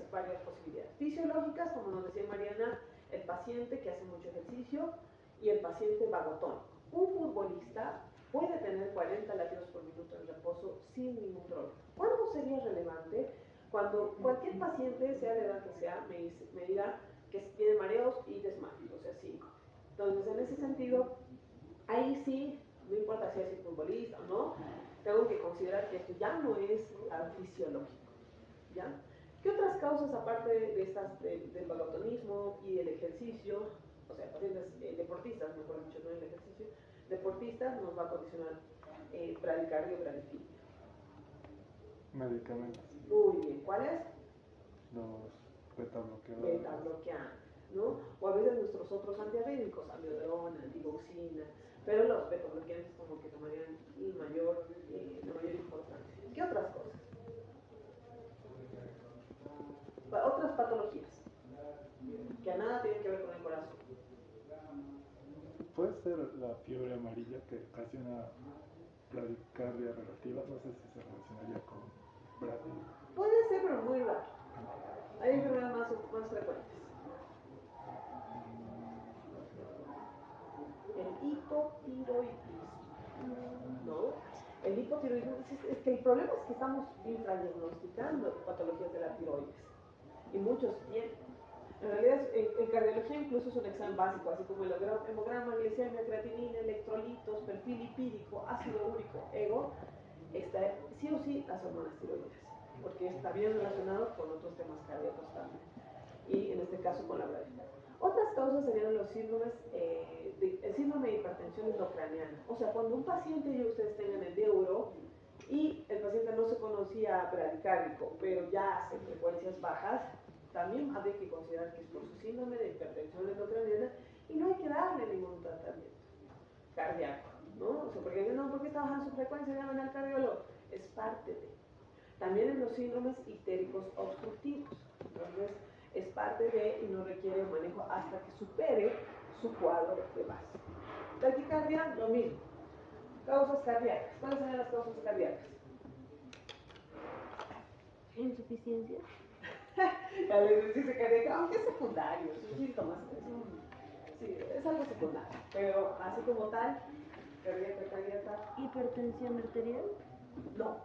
A: posibilidades. Fisiológicas, como nos decía Mariana, el paciente que hace mucho ejercicio y el paciente vagotónico. Un futbolista puede tener 40 latidos por minuto en reposo sin ningún problema. ¿Cuándo sería relevante? Cuando cualquier paciente, sea de edad que sea, me diga que tiene mareos y desmayos, o sea, 5. Entonces, en ese sentido, ahí sí, no importa si es futbolista o no, tengo que considerar que esto ya no es fisiológico, ¿ya? ¿Qué otras causas, aparte de estas, del vagotonismo y del ejercicio, o sea, pacientes deportistas, mejor dicho, no el ejercicio, deportistas, nos va a condicionar bradicardia o bradifilia?
B: Medicamentos.
A: Muy bien, ¿cuáles?
B: Los beta-bloqueadores.
A: Beta-bloqueantes, ¿no? O a veces nuestros otros antiarrítmicos, amiodarona, antivoxina, pero los beta-bloqueantes como que tomarían la mayor importancia. ¿Qué otras cosas? Otras patologías que a nada tienen que ver con el corazón.
B: Puede ser la fiebre amarilla, que ocasiona bradicardia relativa, no sé si se relacionaría con bradi.
A: Puede ser, pero muy raro. Hay enfermedades más frecuentes. El hipotiroidismo, ¿no? El hipotiroidismo es que el problema es que estamos infradiagnosticando patologías de la tiroides, y muchos tienen. En realidad, en cardiología incluso es un examen básico, así como el hemograma, glicemia, creatinina, electrolitos, perfil lipídico, ácido úrico, ego, está sí o sí las hormonas tiroides, porque está bien relacionado con otros temas cardíacos también, y en este caso con la bradicardia. Otras causas serían los síndromes, el síndrome de hipertensión endocraniana. O sea, cuando un paciente y ustedes tengan el neuro y el paciente no se conocía bradicárdico, pero ya hace frecuencias bajas, también habría que considerar que es por su síndrome de hipertensión endocraniana y no hay que darle ningún tratamiento cardíaco, ¿no? O sea, porque dicen, no, ¿por qué está bajando su frecuencia? Llaman al cardiólogo. Es parte de. También en los síndromes ictéricos obstructivos. Entonces, es parte de y no requiere un manejo hasta que supere su cuadro de base. Taquicardia, lo mismo. Causas cardíacas. ¿Cuáles son las causas cardíacas?
E: Insuficiencia.
A: La insuficiencia cardíaca, aunque es secundario, sus síntomas, sí, es algo secundario, pero así como tal, cardíaca,
E: Hipertensión arterial.
A: no.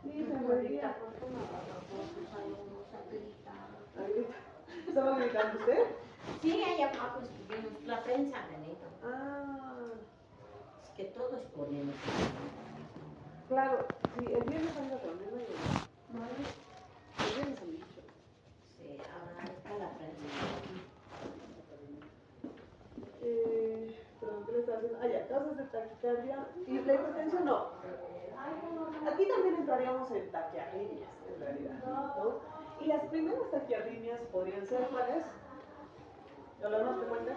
A: Sí, se me olvida. ¿Estaba gritando usted?
F: Sí, allá abajo escribimos la prensa, Benito.
A: Ah,
F: Es que todos ponemos.
A: claro, sí, el viernes hay una reunión y el viernes han dicho.
F: Sí, ahora está la prensa.
A: Perdón, ¿qué le estaba haciendo? Ah, ya, causas de taquicardia y la hipertensión no. Aquí también entraríamos en taquiarritmias, en realidad, ¿no? Y las primeras taquiarritmias podrían ser, ¿cuáles? ¿Las más frecuentes?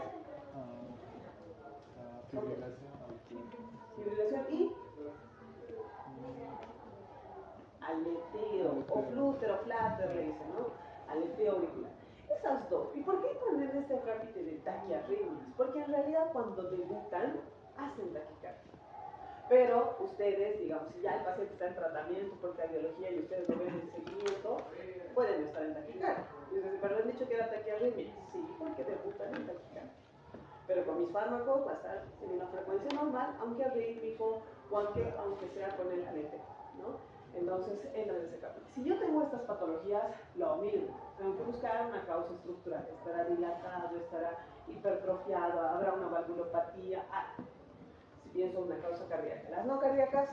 B: Fibrilación.
A: Fibrilación y aleteo, o flúter o flutter le dicen, ¿no? Aleteo auricular. Esas dos. ¿Y por qué ponen este acápite de taquiarritmias? Porque en realidad cuando debutan, hacen taquicardia. Pero ustedes, digamos, si ya el paciente está en tratamiento por cardiología y ustedes lo ven en seguimiento, fármaco va a estar en una frecuencia normal, aunque arrítmico o aunque sea con el aleteo, ¿no? Entonces entra en ese capítulo. Si yo tengo estas patologías, lo mismo, tengo que buscar una causa estructural. Estará dilatado, estará hipertrofiado, habrá una valvulopatía, si pienso en una causa cardíaca. Las no cardíacas,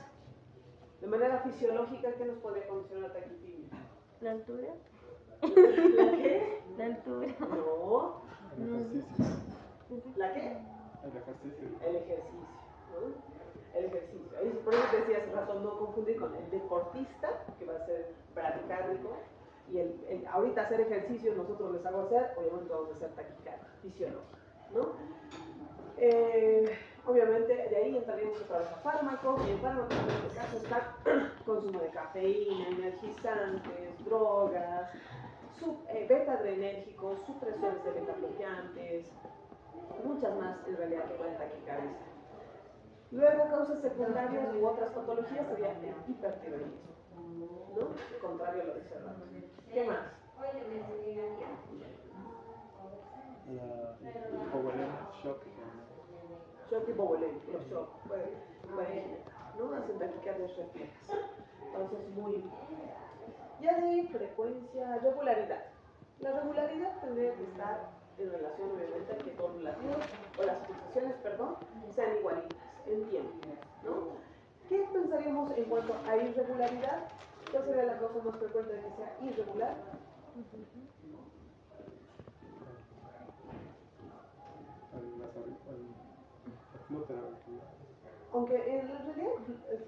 A: de manera fisiológica, ¿qué nos puede condicionar la taquitimia?
E: ¿La altura?
A: ¿La qué?
E: La altura.
A: No.
B: El ejercicio.
A: ¿La qué?
B: El ejercicio.
A: El ejercicio, ¿no? El ejercicio. Ahí, por eso te decía hace rato, no confundir con el deportista, que va a ser bradicárdico, y ahorita hacer ejercicio nosotros les hago hacer, obviamente vamos a hacer taquicardia fisiológica, ¿no? Obviamente de ahí entraríamos otra vez a fármacos, y en fármacos en este caso está consumo de cafeína, energizantes, drogas, beta-adrenérgicos, supresores de beta-bloqueantes, muchas más en realidad que pueden taquicardia. Luego, causas secundarias u otras patologías sería el hipertiroidismo, ¿no? Contrario a lo de cerrado. ¿Qué más?
B: La hipovolemia, shock.
A: Shock hipovolémico, los shock, ¿no? Hacen taquicardias reflejas. Entonces, muy bien. Ya de ahí, frecuencia, regularidad. La regularidad tendría que estar en relación, obviamente, a que todos los latidos, o las pulsaciones, perdón, sean igualitas en tiempo, ¿no? ¿Qué pensaríamos en cuanto a irregularidad? ¿Cuál sería la causa más frecuente de que sea irregular?
B: El flúter auricular.
A: Aunque en realidad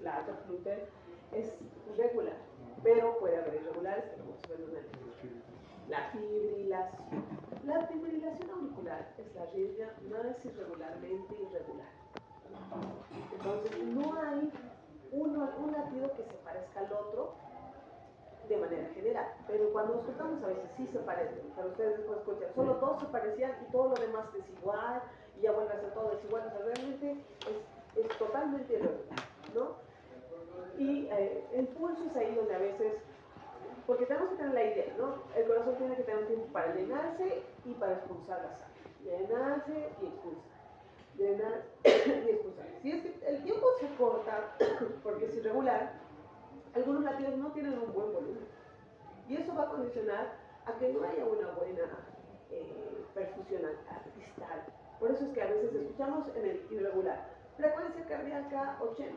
A: la flúter es regular, pero puede haber irregulares que vamos a ver en el. La fibrilación. La fibrilación auricular es la arritmia más irregularmente irregular. Entonces, no hay un latido que se parezca al otro de manera general, pero cuando nos escuchamos a veces sí se parecen, pero ustedes después escuchan, solo dos se parecían y todo lo demás es igual, y ya vuelve a ser todo desigual, o sea, realmente es totalmente irregular, ¿no? Y el pulso es ahí donde a veces, porque tenemos que tener la idea, ¿no? El corazón tiene que tener un tiempo para llenarse y para expulsar la sangre, llenarse y expulsar. Llenar y expulsar. Si es que el tiempo se corta porque es irregular, algunos latidos no tienen un buen volumen. Y eso va a condicionar a que no haya una buena perfusión arterial. Por eso es que a veces escuchamos en el irregular, frecuencia cardíaca 80.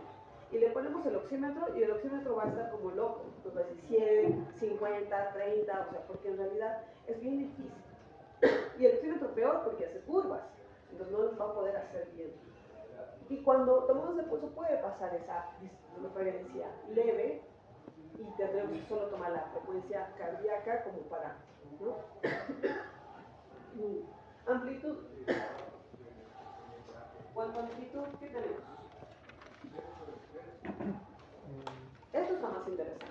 A: Y le ponemos el oxímetro y el oxímetro va a estar como loco. Pues va a decir 100, 50, 30, o sea, porque en realidad es bien difícil. Y el oxímetro peor porque hace curvas. Entonces no nos va a poder hacer bien. Y cuando tomamos el pulso puede pasar esa diferencia leve y tendremos que solo tomar la frecuencia cardíaca como para, ¿no? Amplitud. ¿Cuánto amplitud? ¿Qué tenemos? Esto está más interesante.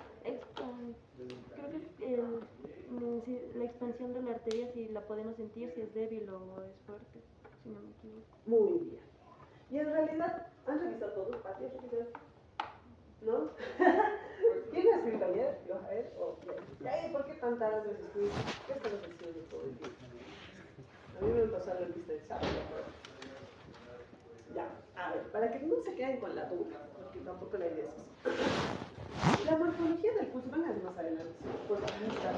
E: Creo que es la expansión de la arteria, si la podemos sentir, si es débil o es fuerte, si no me equivoco.
A: Muy bien. Y en realidad, ¿han revisado todos? ¿Pati has revisado? ¿No? ¿Quién ha escrito ayer? ¿Yo a él? ¿Por qué tantas veces escribí? ¿Qué estamos haciendo todo el tiempo? A mí me va a pasar la lista de sábado. Ya, a ver, para que no se queden con la duda, porque tampoco la idea es así. La morfología del pulso, vengan más adelante, pues aquí está.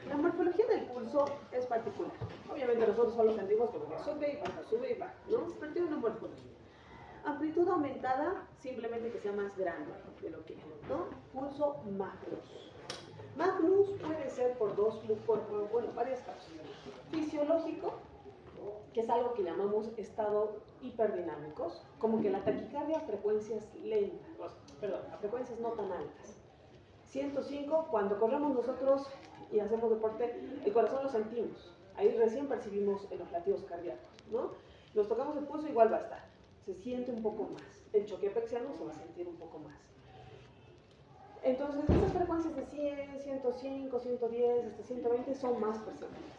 A: La morfología del pulso es particular. Obviamente nosotros solo sentimos como que sube y baja, ¿no? Pero tiene una morfología. Amplitud aumentada, simplemente que sea más grande de lo que es, ¿no? Pulso magnus. Magnus puede ser por varias causas. Fisiológico, que es algo que llamamos estado hiperdinámicos, como que la taquicardia a frecuencias lentas, a frecuencias no tan altas. 105, cuando corremos nosotros y hacemos deporte, el corazón lo sentimos. Ahí recién percibimos los latidos cardíacos, ¿no? Nos tocamos el pulso, igual va a estar. Se siente un poco más. El choque apexiano se va a sentir un poco más. Entonces, esas frecuencias de 100, 105, 110, hasta 120 son más perceptibles.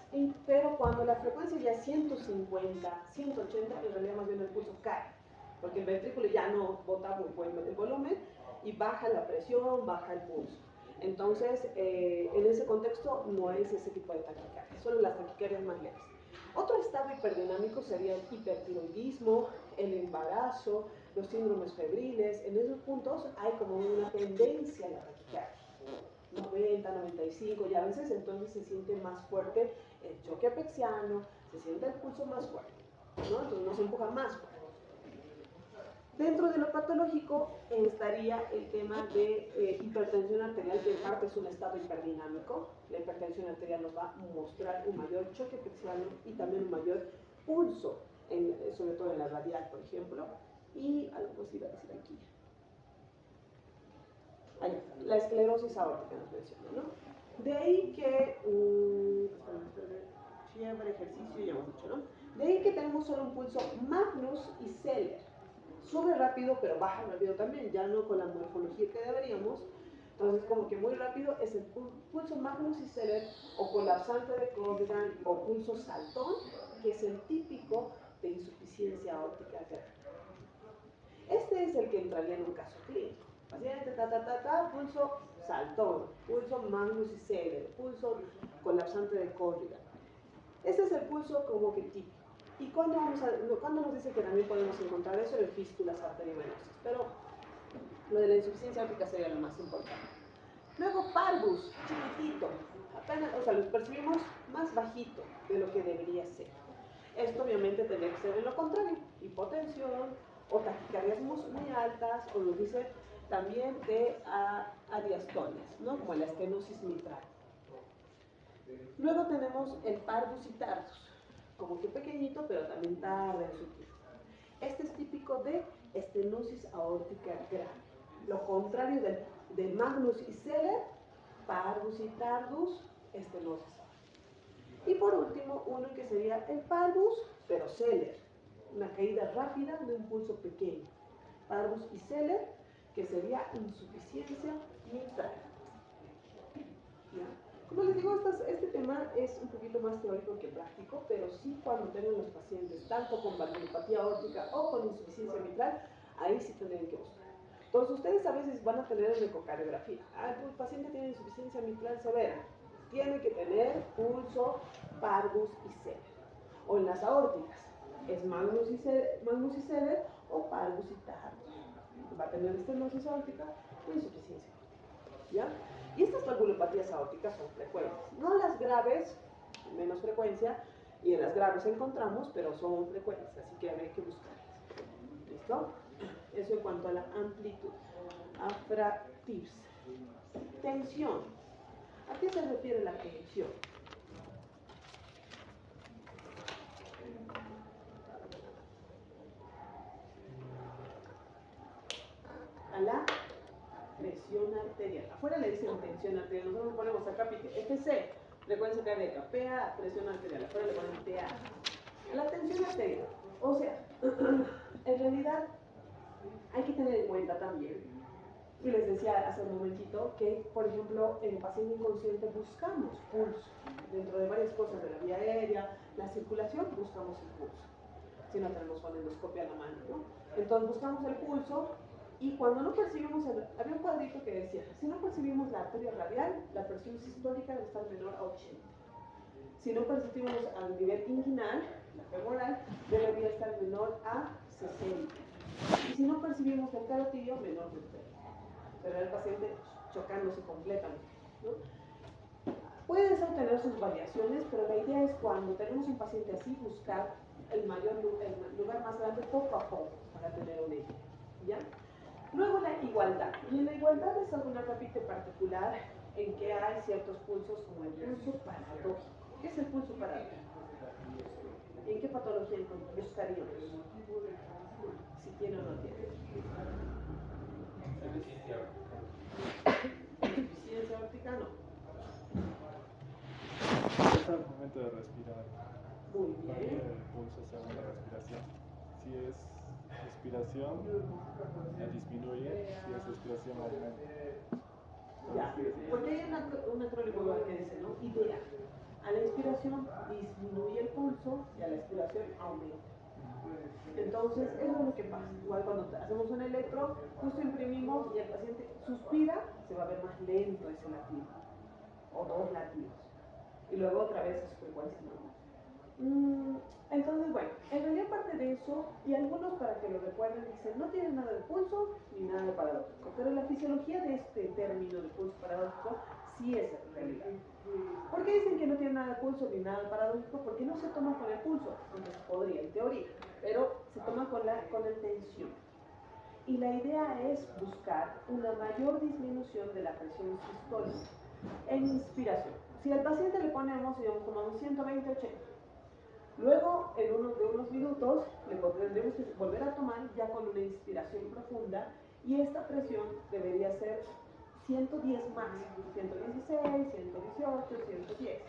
A: Pero cuando la frecuencia ya es 150, 180, en realidad más bien el pulso cae. Porque el ventrículo ya no bota muy buen el volumen y baja la presión, baja el pulso. Entonces, en ese contexto no es ese tipo de taquicardia, solo las taquicardias más leves. Otro estado hiperdinámico sería el hipertiroidismo, el embarazo, los síndromes febriles. En esos puntos hay como una tendencia a la taquicardia. 90, 95, y a veces entonces se siente más fuerte el choque apexiano, se siente el pulso más fuerte, ¿no? Entonces nos empuja más fuerte. Dentro de lo patológico estaría el tema de hipertensión arterial, que en parte es un estado hiperdinámico. La hipertensión arterial nos va a mostrar un mayor choque apexiano y también un mayor pulso, sobre todo en la radial, por ejemplo, y algo más iba a decir aquí. La esclerosis aórtica nos menciona, ¿no? De ahí que, fiebre, ejercicio, ya hemos dicho, ¿no? De ahí que tenemos solo un pulso Magnus y Zeller. Sube rápido, pero baja rápido también, ya no con la morfología que deberíamos. Entonces, como que muy rápido es el pulso Magnus y Zeller, o colapsante de Cochrane, o pulso saltón, que es el típico de insuficiencia aórtica grave. Este es el que entraría en un caso clínico. Paciente, pulso saltón, pulso Magnus y Zeller, pulso colapsante de Cochrane. Este es el pulso como que típico. ¿Y cuándo nos dice que también podemos encontrar eso? En fístulas arteriovenosas. Pero lo de la insuficiencia aórtica sería lo más importante. Luego parvus, chiquitito. Apenas, o sea, los percibimos más bajito de lo que debería ser. Esto obviamente tendría que ser en lo contrario. Hipotensión o taquicardias muy altas, o nos dice también de adiastones, ¿no? Como la estenosis mitral. Luego tenemos el parvus y tardus, como que pequeñito, pero también tarda en surgir. Este es típico de estenosis aórtica grave. Lo contrario de Magnus y Zeller, parvus y tardus, estenosis aórtica. Y por último, uno que sería el parvus, pero Zeller, una caída rápida de un pulso pequeño. Parvus y Zeller, que sería insuficiencia mitral. ¿Ya? Como les digo, este tema es un poquito más teórico que práctico, pero sí cuando tengan los pacientes, tanto con valvulopatía aórtica o con insuficiencia mitral, ahí sí tendrían que buscar. Entonces, ustedes a veces van a tener en ecocardiografía, el paciente tiene insuficiencia mitral severa, tiene que tener pulso, parvus y Zeller. O en las aórticas, es Magnus y Zeller o parvus y tardus. Va a tener estenosis aórtica o insuficiencia. ¿Ya? Y estas valvulopatías aórticas son frecuentes. No las graves, menos frecuencia, y en las graves encontramos, pero son frecuentes, así que habría que buscarlas. ¿Listo? Eso en cuanto a la amplitud. Afratips. Tensión. ¿A qué se refiere la tensión? A la presión arterial. Afuera le dicen tensión arterial. Nosotros ponemos acá FC, frecuencia cardíaca, PA, presión arterial. Afuera le ponen TA. La tensión arterial. O sea, en realidad hay que tener en cuenta también, y les decía hace un momentito, que por ejemplo en el paciente inconsciente buscamos pulso. Dentro de varias cosas de la vía aérea, la circulación, buscamos el pulso. Si no tenemos fonendoscopia a la mano, ¿no? Entonces buscamos el pulso. Y cuando no percibimos, había un cuadrito que decía, si no percibimos la arteria radial, la presión sistólica debe estar menor a 80. Si no percibimos al nivel inguinal, la femoral, debería estar menor a 60. Y si no percibimos el carotidio, menor de 30. Pero el paciente chocándose completamente, ¿no? Puede tener sus variaciones, pero la idea es cuando tenemos un paciente así, buscar el lugar más grande poco a poco para tener una idea, ¿ya? Luego la igualdad. Y en la igualdad es alguna capite particular en que hay ciertos pulsos como el pulso paradójico. ¿Qué es el pulso paradójico? ¿En qué patología buscaríamos? Si tiene o no tiene. Insuficiencia aórtica, no.
B: Es al momento de respirar.
A: Muy
B: Varía
A: bien.
B: el pulso según la respiración. Si es expiración, disminuye, si es expiración, aumenta.
A: Ya, porque hay un acrónimo que dice, ¿no? Idea. A la inspiración disminuye el pulso y a la expiración aumenta. Entonces, eso es lo que pasa. Igual cuando hacemos un electro, justo imprimimos y el paciente suspira, se va a ver más lento ese latido. O dos latidos. Y luego otra vez a su frecuencia normal. Entonces, bueno, en realidad parte de eso, y algunos para que lo recuerden dicen, no tiene nada de pulso ni nada de paradójico, pero la fisiología de este término de pulso paradójico sí es realidad. ¿Por qué dicen que no tiene nada de pulso ni nada de paradójico? Porque no se toma con el pulso, aunque se podría en teoría, pero se toma con la tensión. Y la idea es buscar una mayor disminución de la presión sistólica en inspiración. Si al paciente le ponemos, digamos, tomamos 120-80, luego de unos minutos le tendremos que volver a tomar ya con una inspiración profunda y esta presión debería ser 110 máximo, 116, 118, 110,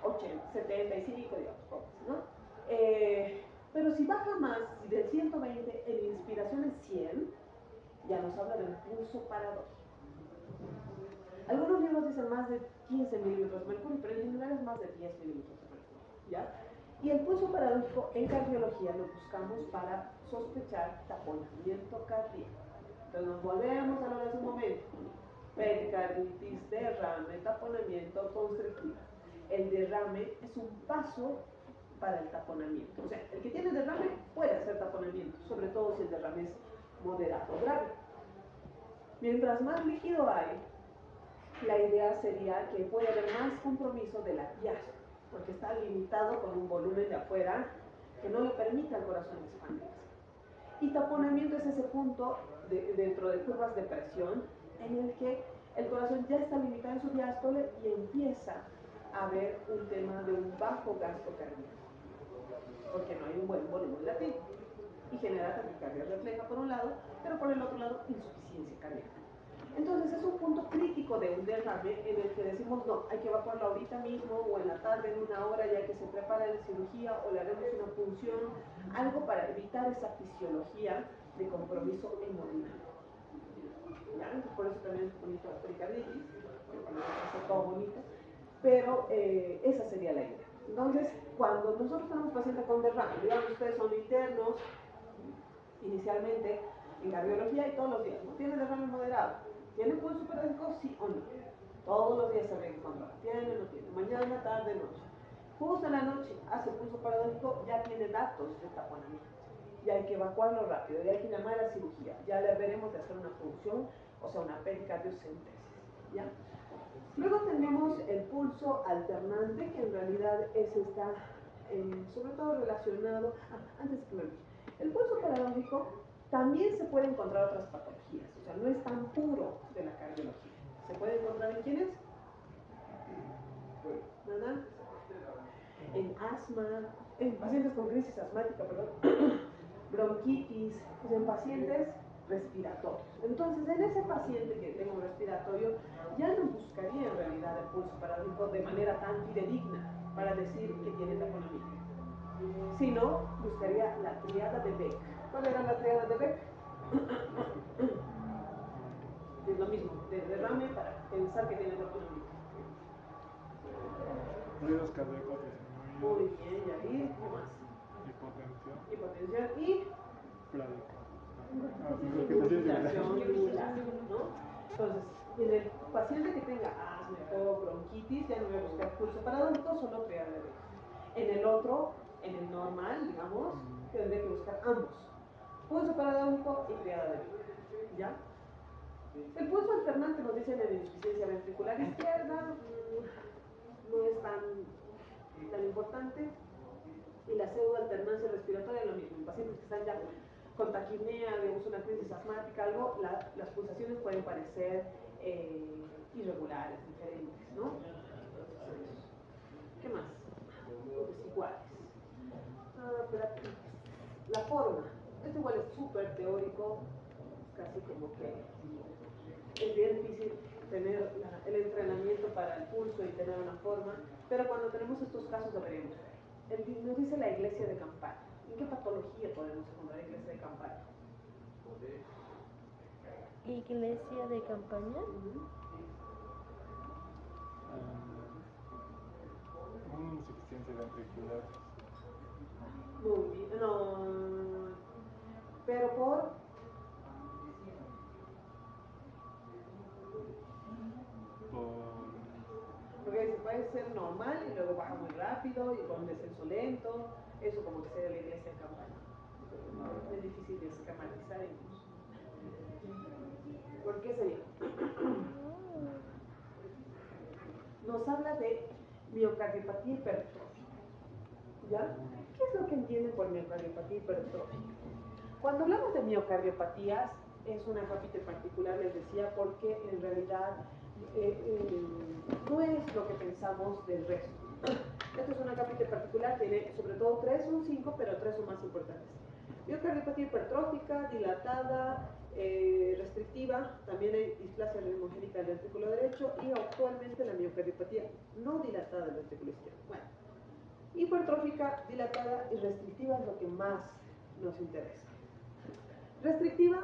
A: 80, 75, digamos, ¿no? Pero si baja más, si del 120 en inspiración es 100, ya nos habla del pulso paradójico. Algunos libros dicen más de 15 milímetros de mercurio, pero en general es más de 10 milímetros de mercurio, ¿ya? Y el pulso paradójico en cardiología lo buscamos para sospechar taponamiento cardíaco. Entonces nos volvemos a lo de hace un momento. Pericarditis, derrame, taponamiento constrictivo. El derrame es un paso para el taponamiento. O sea, el que tiene derrame puede hacer taponamiento, sobre todo si el derrame es moderado o grave. Mientras más líquido hay, la idea sería que puede haber más compromiso de la diástole, porque está limitado con un volumen de afuera que no le permite al corazón expandirse. Y taponamiento es ese punto dentro de curvas de presión en el que el corazón ya está limitado en su diástole y empieza a haber un tema de un bajo gasto cardíaco, porque no hay un buen volumen latido y genera taquicardia refleja por un lado, pero por el otro lado insuficiencia cardíaca. Entonces es un punto crítico de un derrame en el que decimos no, hay que evacuarlo ahorita mismo o en la tarde, en una hora ya que se prepara la cirugía o le haremos una punción, algo para evitar esa fisiología de compromiso hemodinâmico. ¿Ya? Entonces, por eso también es bonito la pericarditis, es todo bonito, pero esa sería la idea. Entonces, cuando nosotros tenemos pacientes con derrame, digamos ustedes son internos inicialmente en cardiología y todos los días, ¿no? ¿Tiene derrame moderado? ¿Tiene pulso paradójico? Sí o no. Todos los días se ve cuando tiene, no tiene, mañana, tarde, noche. Justo en la noche hace pulso paradójico, ya tiene datos de taponamiento. Y hay que evacuarlo rápido, y hay que llamar a cirugía. Ya le veremos de hacer una punción, o sea, una pericardiocentesis. ¿Ya? Luego tenemos el pulso alternante, que en realidad está sobre todo relacionado, antes que me olvide, el pulso paradójico también se puede encontrar otras patologías, o sea, no es tan puro de la cardiología. ¿Se puede encontrar en quiénes? ¿Verdad? En asma, en pacientes con crisis asmática, perdón, bronquitis, pues en pacientes respiratorios. Entonces, en ese paciente que tenga un respiratorio, ya no buscaría en realidad el pulso paradójico de manera tan fidedigna para decir que tiene taponamiento, sino buscaría la triada de Beck. ¿Cuál era la triada de Beck? Es lo mismo, de derrame para pensar que tiene taponamiento.
B: Ruidos cardíacos
A: Muy
B: disminuidos.
A: bien, Yair, ¿qué más?
B: Hipotensión.
A: Hipotensión y
B: Irritación
A: yugular, ¿no? Entonces, en el paciente que tenga asma o bronquitis, ya no voy a buscar pulso paradójico, solo triada de Beck. En el otro, en el normal, digamos, tendré que buscar ambos, pulso paradójico y triada de Beck. ¿Ya? El pulso alternante nos dicen en insuficiencia ventricular izquierda, no es tan importante, y la pseudoalternancia respiratoria lo mismo. En pacientes que están ya con taquipnea, digamos una crisis asmática, algo, las pulsaciones pueden parecer irregulares, diferentes, ¿no? ¿Qué más? Desiguales. La forma. Esto igual es súper teórico, casi como que es bien difícil tener el entrenamiento para el pulso y tener una forma, pero cuando tenemos estos casos deberíamos ver. Nos dice la iglesia de Campana. ¿En qué patología podemos encontrar la iglesia de Campana?
E: Iglesia de campaña.
B: Una insuficiencia ventricular.
A: Muy bien, no, pero porque puede ser normal y luego baja muy rápido y con descenso lento. Eso como que sería la iglesia en campaña. Es difícil de esquematizar incluso. ¿Por qué sería? Nos habla de miocardiopatía hipertrófica. ¿Ya? ¿Qué es lo que entienden por miocardiopatía hipertrófica? Cuando hablamos de miocardiopatías, es una capítulo particular, les decía, porque en realidad no es lo que pensamos del resto. Esto es una capítulo particular, tiene sobre todo 3, son 5, pero 3 son más importantes. Miocardiopatía hipertrófica, dilatada, restrictiva, también hay displasia ritmogénica del ventrículo derecho y actualmente la miocardiopatía no dilatada del ventrículo izquierdo. Bueno, hipertrófica, dilatada y restrictiva es lo que más nos interesa. Restrictiva,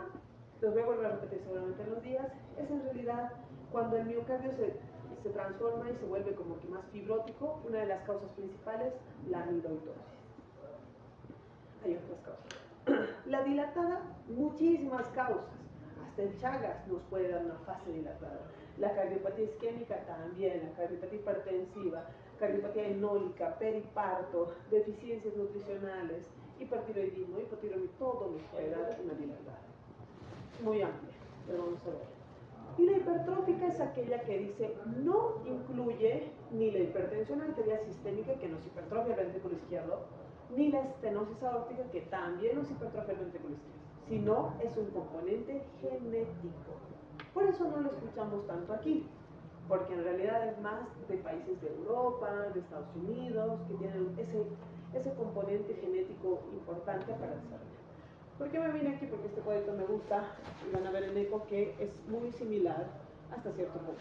A: los voy a volver a repetir seguramente en los días, es en realidad cuando el miocardio se transforma y se vuelve como que más fibrótico. Una de las causas principales, la amiloidosis. Hay otras causas. La dilatada, muchísimas causas. Hasta el Chagas nos puede dar una fase dilatada. La cardiopatía isquémica también, la cardiopatía hipertensiva, cardiopatía enólica, periparto, deficiencias nutricionales, hipertiroidismo, hipotiroidismo, todo nos puede dar una dilatada. Muy amplia, pero vamos a ver. Y la hipertrófica es aquella que dice no incluye ni la hipertensión arterial sistémica, que nos hipertrofia el ventrículo izquierdo, ni la estenosis aórtica, que también nos hipertrofia el ventrículo izquierdo, sino es un componente genético. Por eso no lo escuchamos tanto aquí, porque en realidad es más de países de Europa, de Estados Unidos, que tienen ese componente genético importante para desarrollar. ¿Por qué me vine aquí? Porque este cuadrito me gusta y van a ver en eco que es muy similar hasta cierto punto.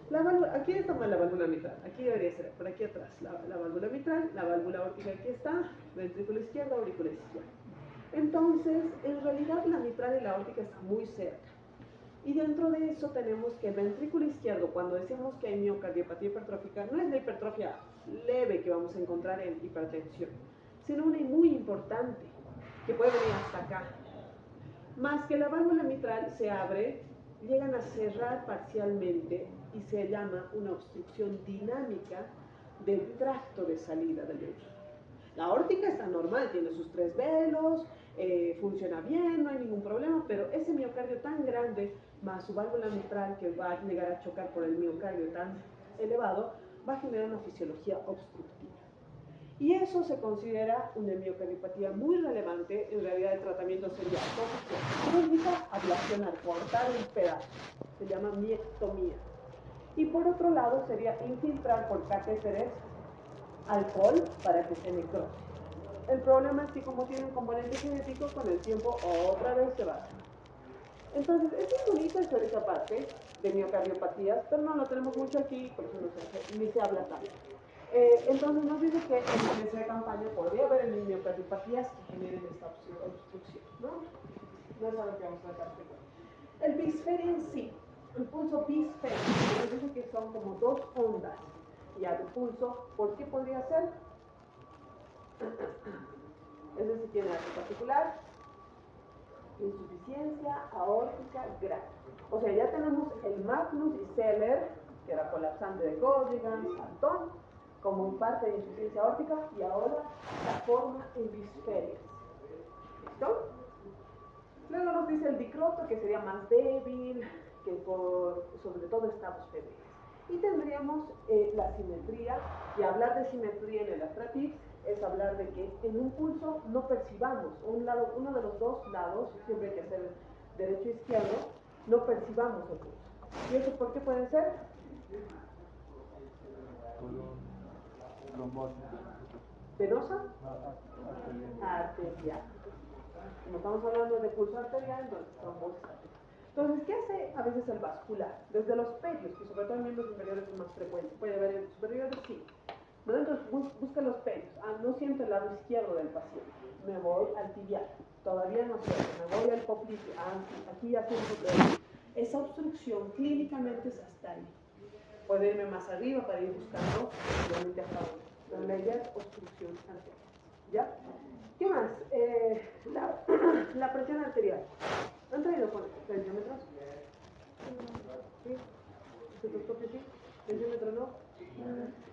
A: La válvula, aquí está mal la válvula mitral, aquí debería ser, por aquí atrás, la válvula mitral, la válvula aórtica aquí está, ventrículo izquierdo, aurícula izquierda. Entonces, en realidad la mitral y la aórtica están muy cerca. Y dentro de eso tenemos que el ventrículo izquierdo, cuando decimos que hay miocardiopatía hipertrófica, no es la hipertrofia leve que vamos a encontrar en hipertensión, sino una muy importante, que puede venir hasta acá. Más que la válvula mitral se abre, llegan a cerrar parcialmente y se llama una obstrucción dinámica del tracto de salida del ventrículo. La aórtica está normal, tiene sus 3 velos, funciona bien, no hay ningún problema, pero ese miocardio tan grande, más su válvula mitral que va a llegar a chocar por el miocardio tan elevado, va a generar una fisiología obstructiva. Y eso se considera una miocardiopatía muy relevante. En realidad el tratamiento sería crónica, ablacionar, cortar un pedazo, se llama miectomía. Y por otro lado sería infiltrar por catéteres alcohol para que se necrose. El problema es que como tiene un componente genético, con el tiempo otra vez se va. Entonces, es muy bonita esa parte de miocardiopatías, pero no lo tenemos mucho aquí, por eso ni se habla tanto. Entonces nos dice que en la iglesia de campaña podría haber miocardiopatías que generen esta obstrucción, ¿no? No es algo que vamos a tratar primero. El bisferi en sí, el pulso bisferi, nos dice que son como 2 ondas. Y al pulso, ¿por qué podría ser? Es decir, tiene algo particular, insuficiencia aórtica grave. O sea, ya tenemos el Magnus y Seller, que era colapsante de Codigan, Saltón, como parte de insuficiencia aórtica, y ahora la forma en bisferias. ¿Listo? Luego nos dice el dicroto, que sería más débil, que sobre todo estados febriles. Y tendríamos la simetría, y hablar de simetría en el Astrapix es hablar de que en un pulso no percibamos uno de los 2 lados, siempre hay que hacer derecho e izquierdo, no percibamos el pulso. ¿Y eso por qué puede ser? ¿Venosa? Arterial. Como estamos hablando de pulso arterial, entonces trombosis arterial. Entonces, ¿qué hace a veces el vascular? Desde los pedios, que sobre todo en miembros inferiores es más frecuente. Puede haber en superiores, sí. ¿No? Entonces, busca los pedios. No siento el lado izquierdo del paciente. Me voy al tibial. Todavía no siento. Me voy al popliteo. Aquí ya siento que esa obstrucción clínicamente es hasta ahí. Puede irme más arriba para ir buscando realmente hasta abajo. Pero la idea es obstrucción arterial. ¿Ya? ¿Qué más? La presión arterial. ¿Han traído tensiómetros? ¿Sí? ¿Estetoscopio sí? Tensiómetro no.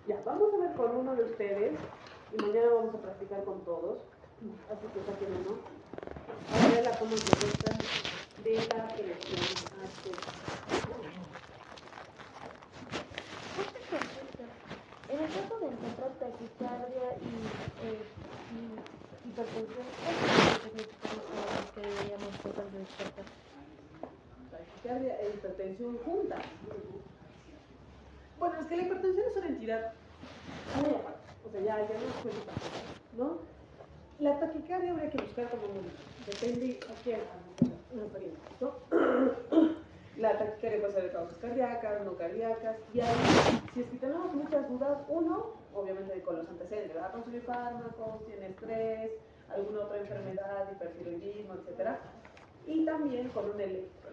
A: Ya, vamos a ver con uno de ustedes y mañana vamos a practicar con todos. Así que saquen uno. Para ver la cómo se gusta de la presión arterial.
E: En el caso de encontrar taquicardia y hipertensión, ¿cuáles son los significados que deberíamos tratar de descartar?
A: Taquicardia e hipertensión juntas. Bueno, es que la hipertensión es una entidad muy aparte. O sea, ya no es cuenta, ¿no? La taquicardia habría que buscar como depende a quién. ¿No? La taquicardia puede ser de causas cardíacas, no cardíacas, y ahí, si es que tenemos muchas dudas, uno, obviamente con los antecedentes, ¿va a consumir fármacos, tiene estrés, alguna otra enfermedad, hipertiroidismo, etcétera, y también con un electro,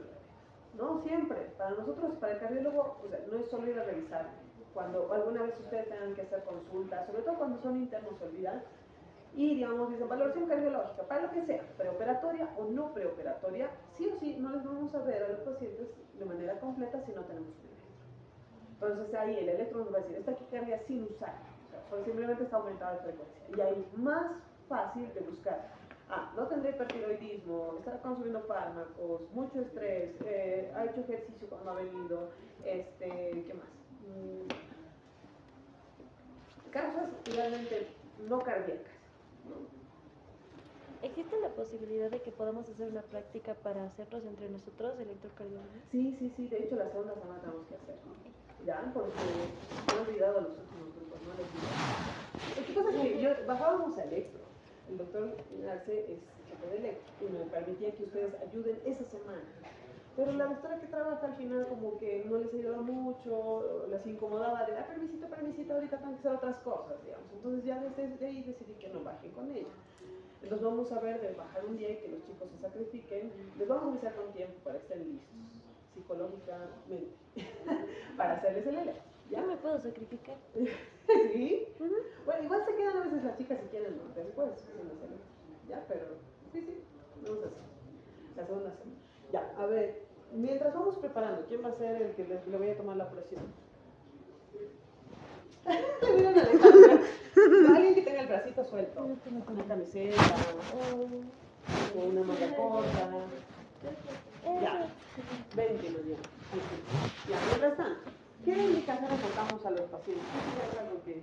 A: ¿no? Siempre, para nosotros, para el cardiólogo, o sea, no es solo ir a revisar, cuando alguna vez ustedes tengan que hacer consultas, sobre todo cuando son internos, se olvidan, y digamos, dicen valoración cardiológica, para lo que sea, preoperatoria o no preoperatoria, sí o sí no les vamos a ver a los pacientes de manera completa si no tenemos un electro. Entonces ahí el electro nos va a decir, esta taquicardia sinusal, o sea, simplemente está aumentada de frecuencia, y ahí más fácil de buscar. No tendrá hipertiroidismo, está consumiendo fármacos, mucho estrés, ha hecho ejercicio cuando ha venido, ¿qué más? Causas realmente no cardíacas.
E: ¿Existe la posibilidad de que podamos hacer una práctica para hacerlos entre nosotros, electrocardiograma?
A: Sí, de hecho la segunda semana tenemos que hacer. Ya, porque me he olvidado los últimos grupos, no les digo. Lo que pasa es que bajábamos a electro. El doctor Arce es jefe de electro y me permitía que ustedes ayuden esa semana. Pero la doctora que trabaja al final como que no les ayudaba mucho, les incomodaba de permisito, ahorita tengo que hacer otras cosas, digamos. Entonces ya desde ahí decidí que no bajen con ella. Entonces vamos a ver de bajar un día y que los chicos se sacrifiquen. Les vamos a avisar con tiempo para que estén listos, psicológicamente, para hacerles el ELE.
E: ¿Ya me puedo sacrificar?
A: ¿Sí? Bueno, igual se quedan a veces las chicas si quieren, ¿no? Después, ya, pero sí, vamos a hacer. La segunda semana. Ya, a ver, mientras vamos preparando, ¿quién va a ser el que le voy a tomar la presión? Miren a Alejandra. Alguien que tenga el bracito suelto. Una camiseta o una manga corta. Ya, 20 nos llevan. Ya, mientras tanto, ¿qué indicaciones damos a los pacientes? Es algo que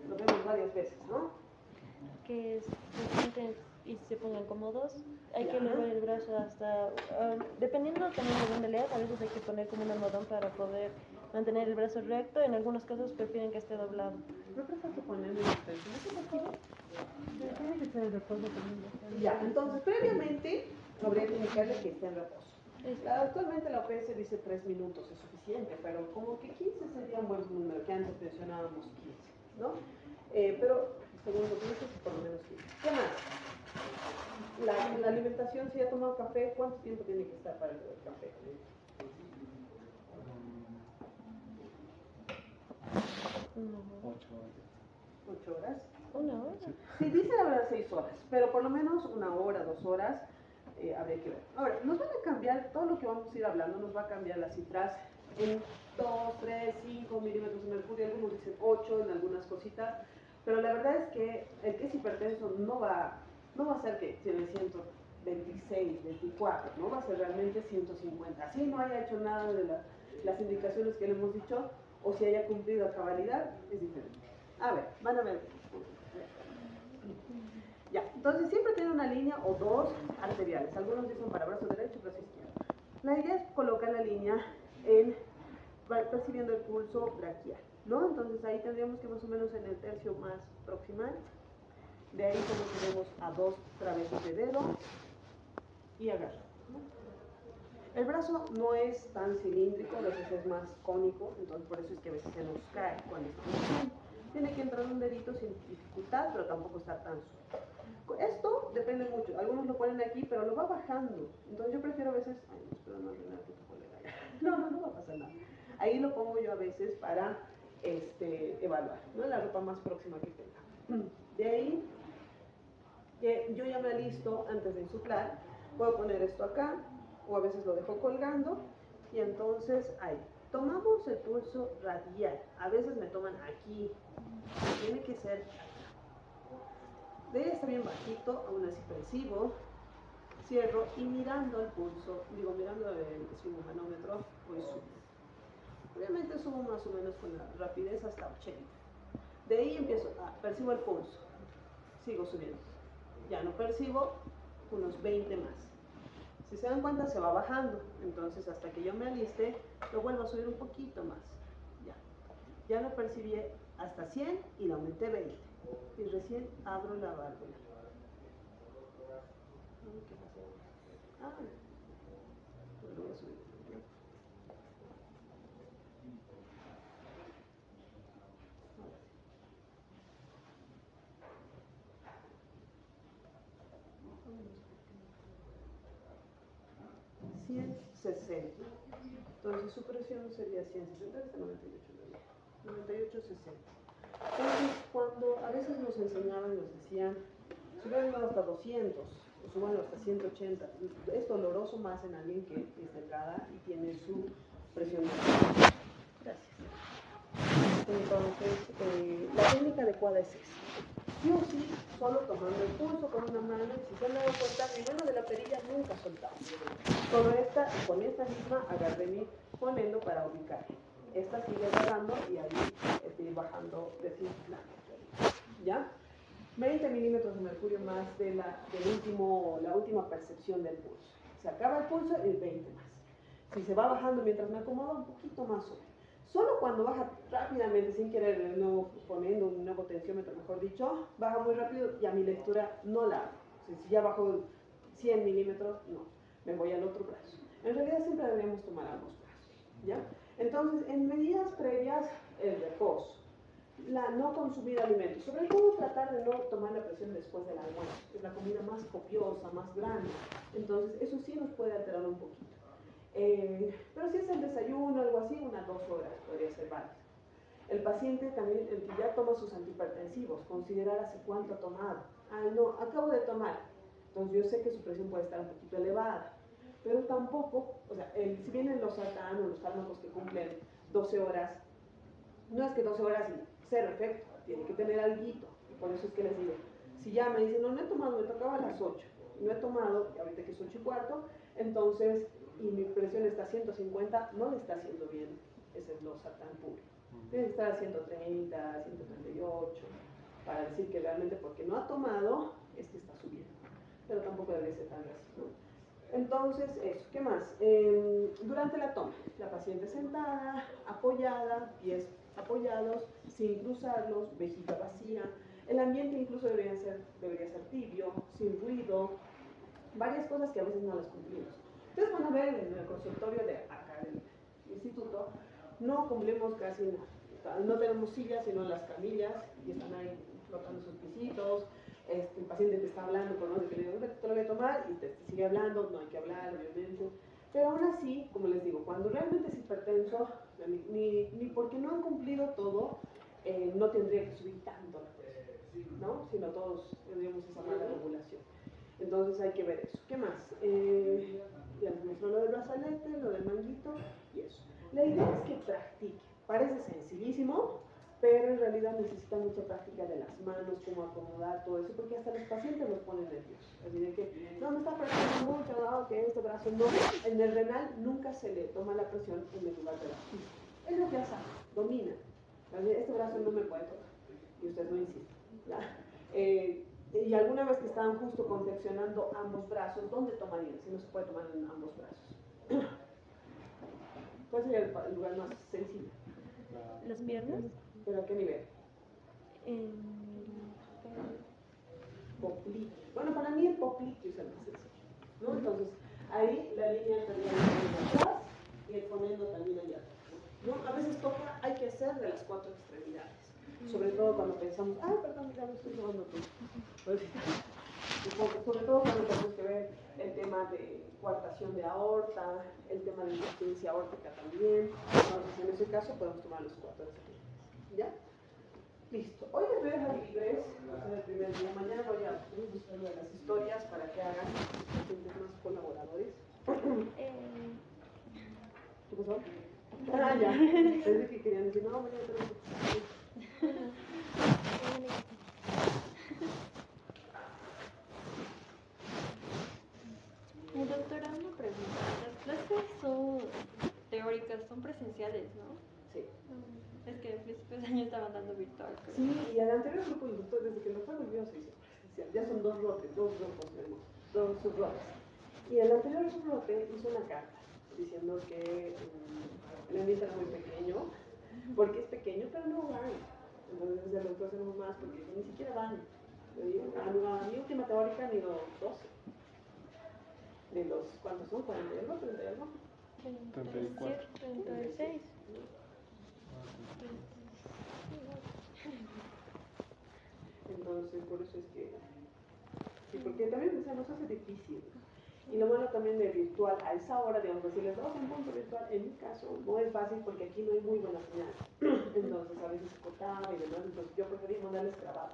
A: lo vemos varias veces, ¿no?
E: Que se sienten y se pongan cómodos. Hay que elevar el brazo hasta, dependiendo también de dónde leas, a veces hay que poner como un almohadón para poder mantener el brazo recto. En algunos casos prefieren que esté doblado.
A: ¿No crees que ponerle la extensión?
E: Tiene que ser el reposo también.
A: Ya, entonces previamente habría que indicarle que esté en reposo. Actualmente la OPS dice 3 minutos, es suficiente, pero como que 15 sería un buen número, que antes mencionábamos 15, ¿no? Pero según lo que dices, por lo menos 15. ¿Qué más? La alimentación, si ha tomado café, ¿cuánto tiempo tiene que estar para el café? 8 horas.
E: ¿Una hora?
A: Sí, dice la verdad 6 horas, pero por lo menos 1 hora, 2 horas habría que ver. Ahora, nos van a cambiar, todo lo que vamos a ir hablando, nos va a cambiar las cifras en 2, 3, 5 milímetros de mercurio, algunos dicen 8 en algunas cositas, pero la verdad es que el que es hipertenso no va a ser que tiene 126, 24, no va a ser realmente 150. Así no haya hecho nada de las indicaciones que le hemos dicho, o si haya cumplido a cabalidad, es diferente. A ver, van a ver. Ya, entonces siempre tiene una línea o dos arteriales. Algunos dicen para brazo derecho, brazo izquierdo. La idea es colocar la línea percibiendo el pulso braquial, ¿no? Entonces ahí tendríamos que más o menos en el tercio más proximal. De ahí tenemos a 2 travesas de dedo y agarro, ¿no? El brazo no es tan cilíndrico, a veces es más cónico, entonces por eso es que a veces se nos cae cuando estamos haciendo. Tiene que entrar un dedito sin dificultad, pero tampoco está tan suelto. Esto depende mucho, algunos lo ponen aquí, pero lo va bajando. Entonces yo prefiero a veces, espero no arruinar tu colega. No va a pasar nada. Ahí lo pongo yo a veces para evaluar, ¿no? La ropa más próxima que tenga. De ahí, que yo ya me alisto antes de insuflar, puedo poner esto acá, o a veces lo dejo colgando, Y entonces ahí, tomamos el pulso radial. A veces me toman aquí, tiene que ser acá. De ahí está bien bajito, aún así percibo, cierro y mirando el pulso, mirando el esfigmomanómetro, voy subiendo. Obviamente subo más o menos con la rapidez hasta 80. De ahí empiezo, percibo el pulso, sigo subiendo. Ya no percibo, unos 20 más. Si se dan cuenta, se va bajando. Entonces, hasta que yo me aliste, lo vuelvo a subir un poquito más. Ya lo percibí hasta 100 y lo aumenté 20. Y recién abro la válvula. ¿Qué pasó? Lo voy a subir. 160. Entonces su presión sería 160 hasta 98, 60. Entonces, cuando a veces nos enseñaban, nos decían, suban hasta 200, o suban hasta 180. Es doloroso más en alguien que es delgada y tiene su presión. Gracias. Entonces, la técnica adecuada es esa. Sí o sí, solo tomando el pulso con una mano, y si se han dado cuenta, mi mano de la perilla nunca soltaba. Con esta misma agarré mi fonendo para ubicar. Esta sigue agarrando y ahí estoy bajando, desinflando. ¿Ya? 20 milímetros de mercurio más de la última percepción del pulso. Se acaba el pulso y 20 más. Si se va bajando mientras me acomodo, un poquito más sube. Solo cuando baja rápidamente, sin querer, no poniendo un nuevo tensiómetro, mejor dicho, baja muy rápido y a mi lectura no la hago. Si ya bajo 100 milímetros, no. Me voy al otro brazo. En realidad siempre deberíamos tomar ambos brazos. ¿Ya? Entonces, en medidas previas, el reposo. No consumir alimentos. Sobre todo tratar de no tomar la presión después del almuerzo. Es la comida más copiosa, más grande. Entonces, eso sí nos puede alterar un poquito. Pero si es el desayuno o algo así, unas 2 horas podría ser válido. El paciente también, el que ya toma sus antihipertensivos, considerar hace cuánto ha tomado. No, acabo de tomar. Entonces yo sé que su presión puede estar un poquito elevada. Pero tampoco, o sea, si vienen los sartán o los fármacos que cumplen 12 horas, no es que 12 horas y cero efecto, tiene que tener alguito. Y por eso es que les digo, si ya me dicen, no he tomado, me tocaba a las 8, no he tomado, ahorita que es 8:15, entonces, y mi presión está a 150, no le está haciendo bien ese losartán puro. Tiene que estar a 130, 138, para decir que realmente porque no ha tomado, es que está subiendo. Pero tampoco debe ser tan así, ¿no? Entonces, eso, ¿qué más? Durante la toma, la paciente sentada, apoyada, pies apoyados, sin cruzarlos, vejiga vacía. El ambiente incluso debería ser tibio, sin ruido, varias cosas que a veces no las cumplimos. Ustedes van a ver en el consultorio de acá del instituto, no cumplimos casi nada. No tenemos sillas, sino las camillas, y están ahí flotando sus pisitos. El paciente te está hablando, conoce que le digo, te lo voy a tomar, y te sigue hablando, no hay que hablar, obviamente. Pero aún así, como les digo, cuando realmente es hipertenso, ni porque no han cumplido todo, no tendría que subir tanto la presión, ¿no? Sino todos tendríamos esa mala regulación. Entonces hay que ver eso. ¿Qué más? Ya les mostró lo del brazalete, lo del manguito y eso. La idea es que practique. Parece sencillísimo, pero en realidad necesita mucha práctica de las manos, cómo acomodar todo eso, porque hasta los pacientes los ponen nerviosos. Así de que, no, me está presionando mucho, no, que este brazo no. En el renal nunca se le toma la presión en el lugar de la física. Es lo que ya sabe, domina. Este brazo no me puede tocar. Y usted no insiste. ¿Ya? Y alguna vez que estaban justo confeccionando ambos brazos, ¿dónde tomarían? Si no se puede tomar en ambos brazos. ¿Cuál sería el lugar más sencillo?
E: ¿Las piernas?
A: ¿Pero a qué nivel?
E: En
A: Popliteo. Bueno, para mí el popliteo es el más sencillo, ¿no? Entonces, ahí la línea estaría atrás y el fonendo también allá atrás, ¿no? A veces toca, hay que hacer de las 4 extremidades. Sobre todo cuando pensamos, perdón, ya me estoy llevando tú. Pues, sobre todo cuando tenemos que ver el tema de coartación de aorta, el tema de insuficiencia aórtica también. Entonces, en ese caso podemos tomar los 4 extremidades. ¿Ya? Listo. Hoy les voy a dejar libres, va a ser el primer día. Mañana voy a buscar una de las historias para que hagan pacientes más colaboradores. ¿Qué pasó? Ah, ya. Es que querían decir, no, mañana tenemos.
D: Doctora, una pregunta. Las clases son teóricas, son presenciales, ¿no?
A: Sí.
D: Es que a principios de año estaban dando virtual. Pero...
A: Sí, y al anterior grupo de doctor, desde que el doctor volvió, se hizo presencial. Ya son dos grupos tenemos, dos sublotes. Y el anterior sublote hizo una carta diciendo que el ambiente era muy pequeño, porque es pequeño, pero no van. Entonces desde el doctor hacemos más, porque ni siquiera van. A mi última teórica ni los 12. De los, ¿cuántos son? 40 y algo, 30 y algo.
B: 34.
E: 36.
A: Entonces, por eso es que, sí, porque también se nos hace difícil. Y lo malo también de virtual, a esa hora, digamos, si les damos un punto virtual, en mi caso, no es fácil porque aquí no hay muy buena señal. Entonces, a veces se cortaba y demás, entonces yo preferí mandarles grabado,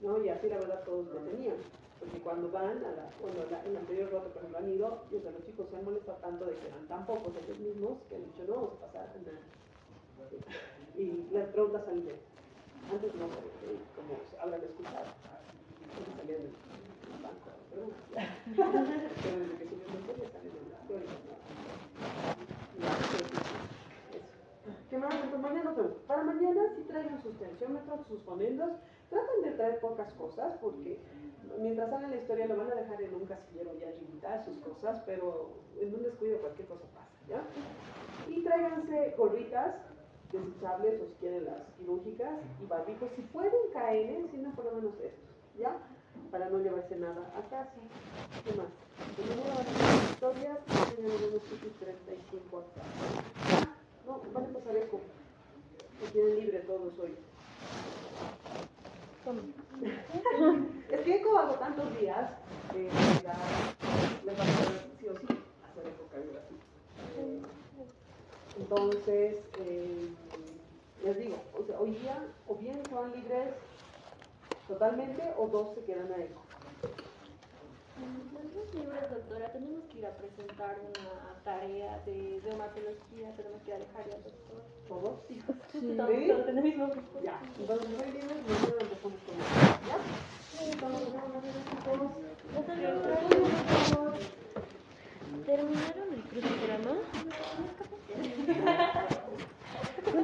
A: ¿no? Y así, la verdad, todos lo tenían. Porque cuando van, en el anterior roto, por ejemplo, han ido, y los chicos se han molestado tanto de que eran tan pocos ellos mismos que han dicho, no vamos a pasar nada. Y las preguntas salen de antes no sabía, como habrán escuchado, antes salían del banco, pero desde que subió el ya salen del banco. ¿Qué más? Entonces, mañana, para mañana sí traigan sus tensiómetros, sus fonendos, traten de traer pocas cosas porque mientras hagan la historia lo van a dejar en un casillero ya limitar sus cosas, pero en un descuido cualquier cosa pasa, ¿ya? Y tráiganse gorritas desechables o si quieren las quirúrgicas y barbijos, si pueden KN, si no por lo menos estos, ¿ya? Para no llevarse nada a casa. ¿Qué más? Mañana van a hacer historias, mañana unos 35 acá. No, van a pasar eco. Que tienen libre todos hoy. Es que eco hago tantos días que ya les va a poder sí o sí hacer ecocardiografía. Entonces, les digo, o sea, hoy día o bien son libres totalmente o dos se quedan a eco.
D: Nosotros libres, doctora, tenemos que ir a presentar una tarea de reumatología, tenemos que ir a dejar ya al doctor.
A: ¿Todos?
D: Sí,
A: ¿Sí?
D: todos tenemos mismo grupo.
A: Ya, entonces muy libres, mañana empezamos con eso, ¿ya? Entonces, nos vemos chicos.
E: ¿Terminaron el crucigrama?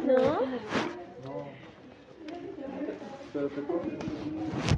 E: ¿No?
B: No. Pero te copias.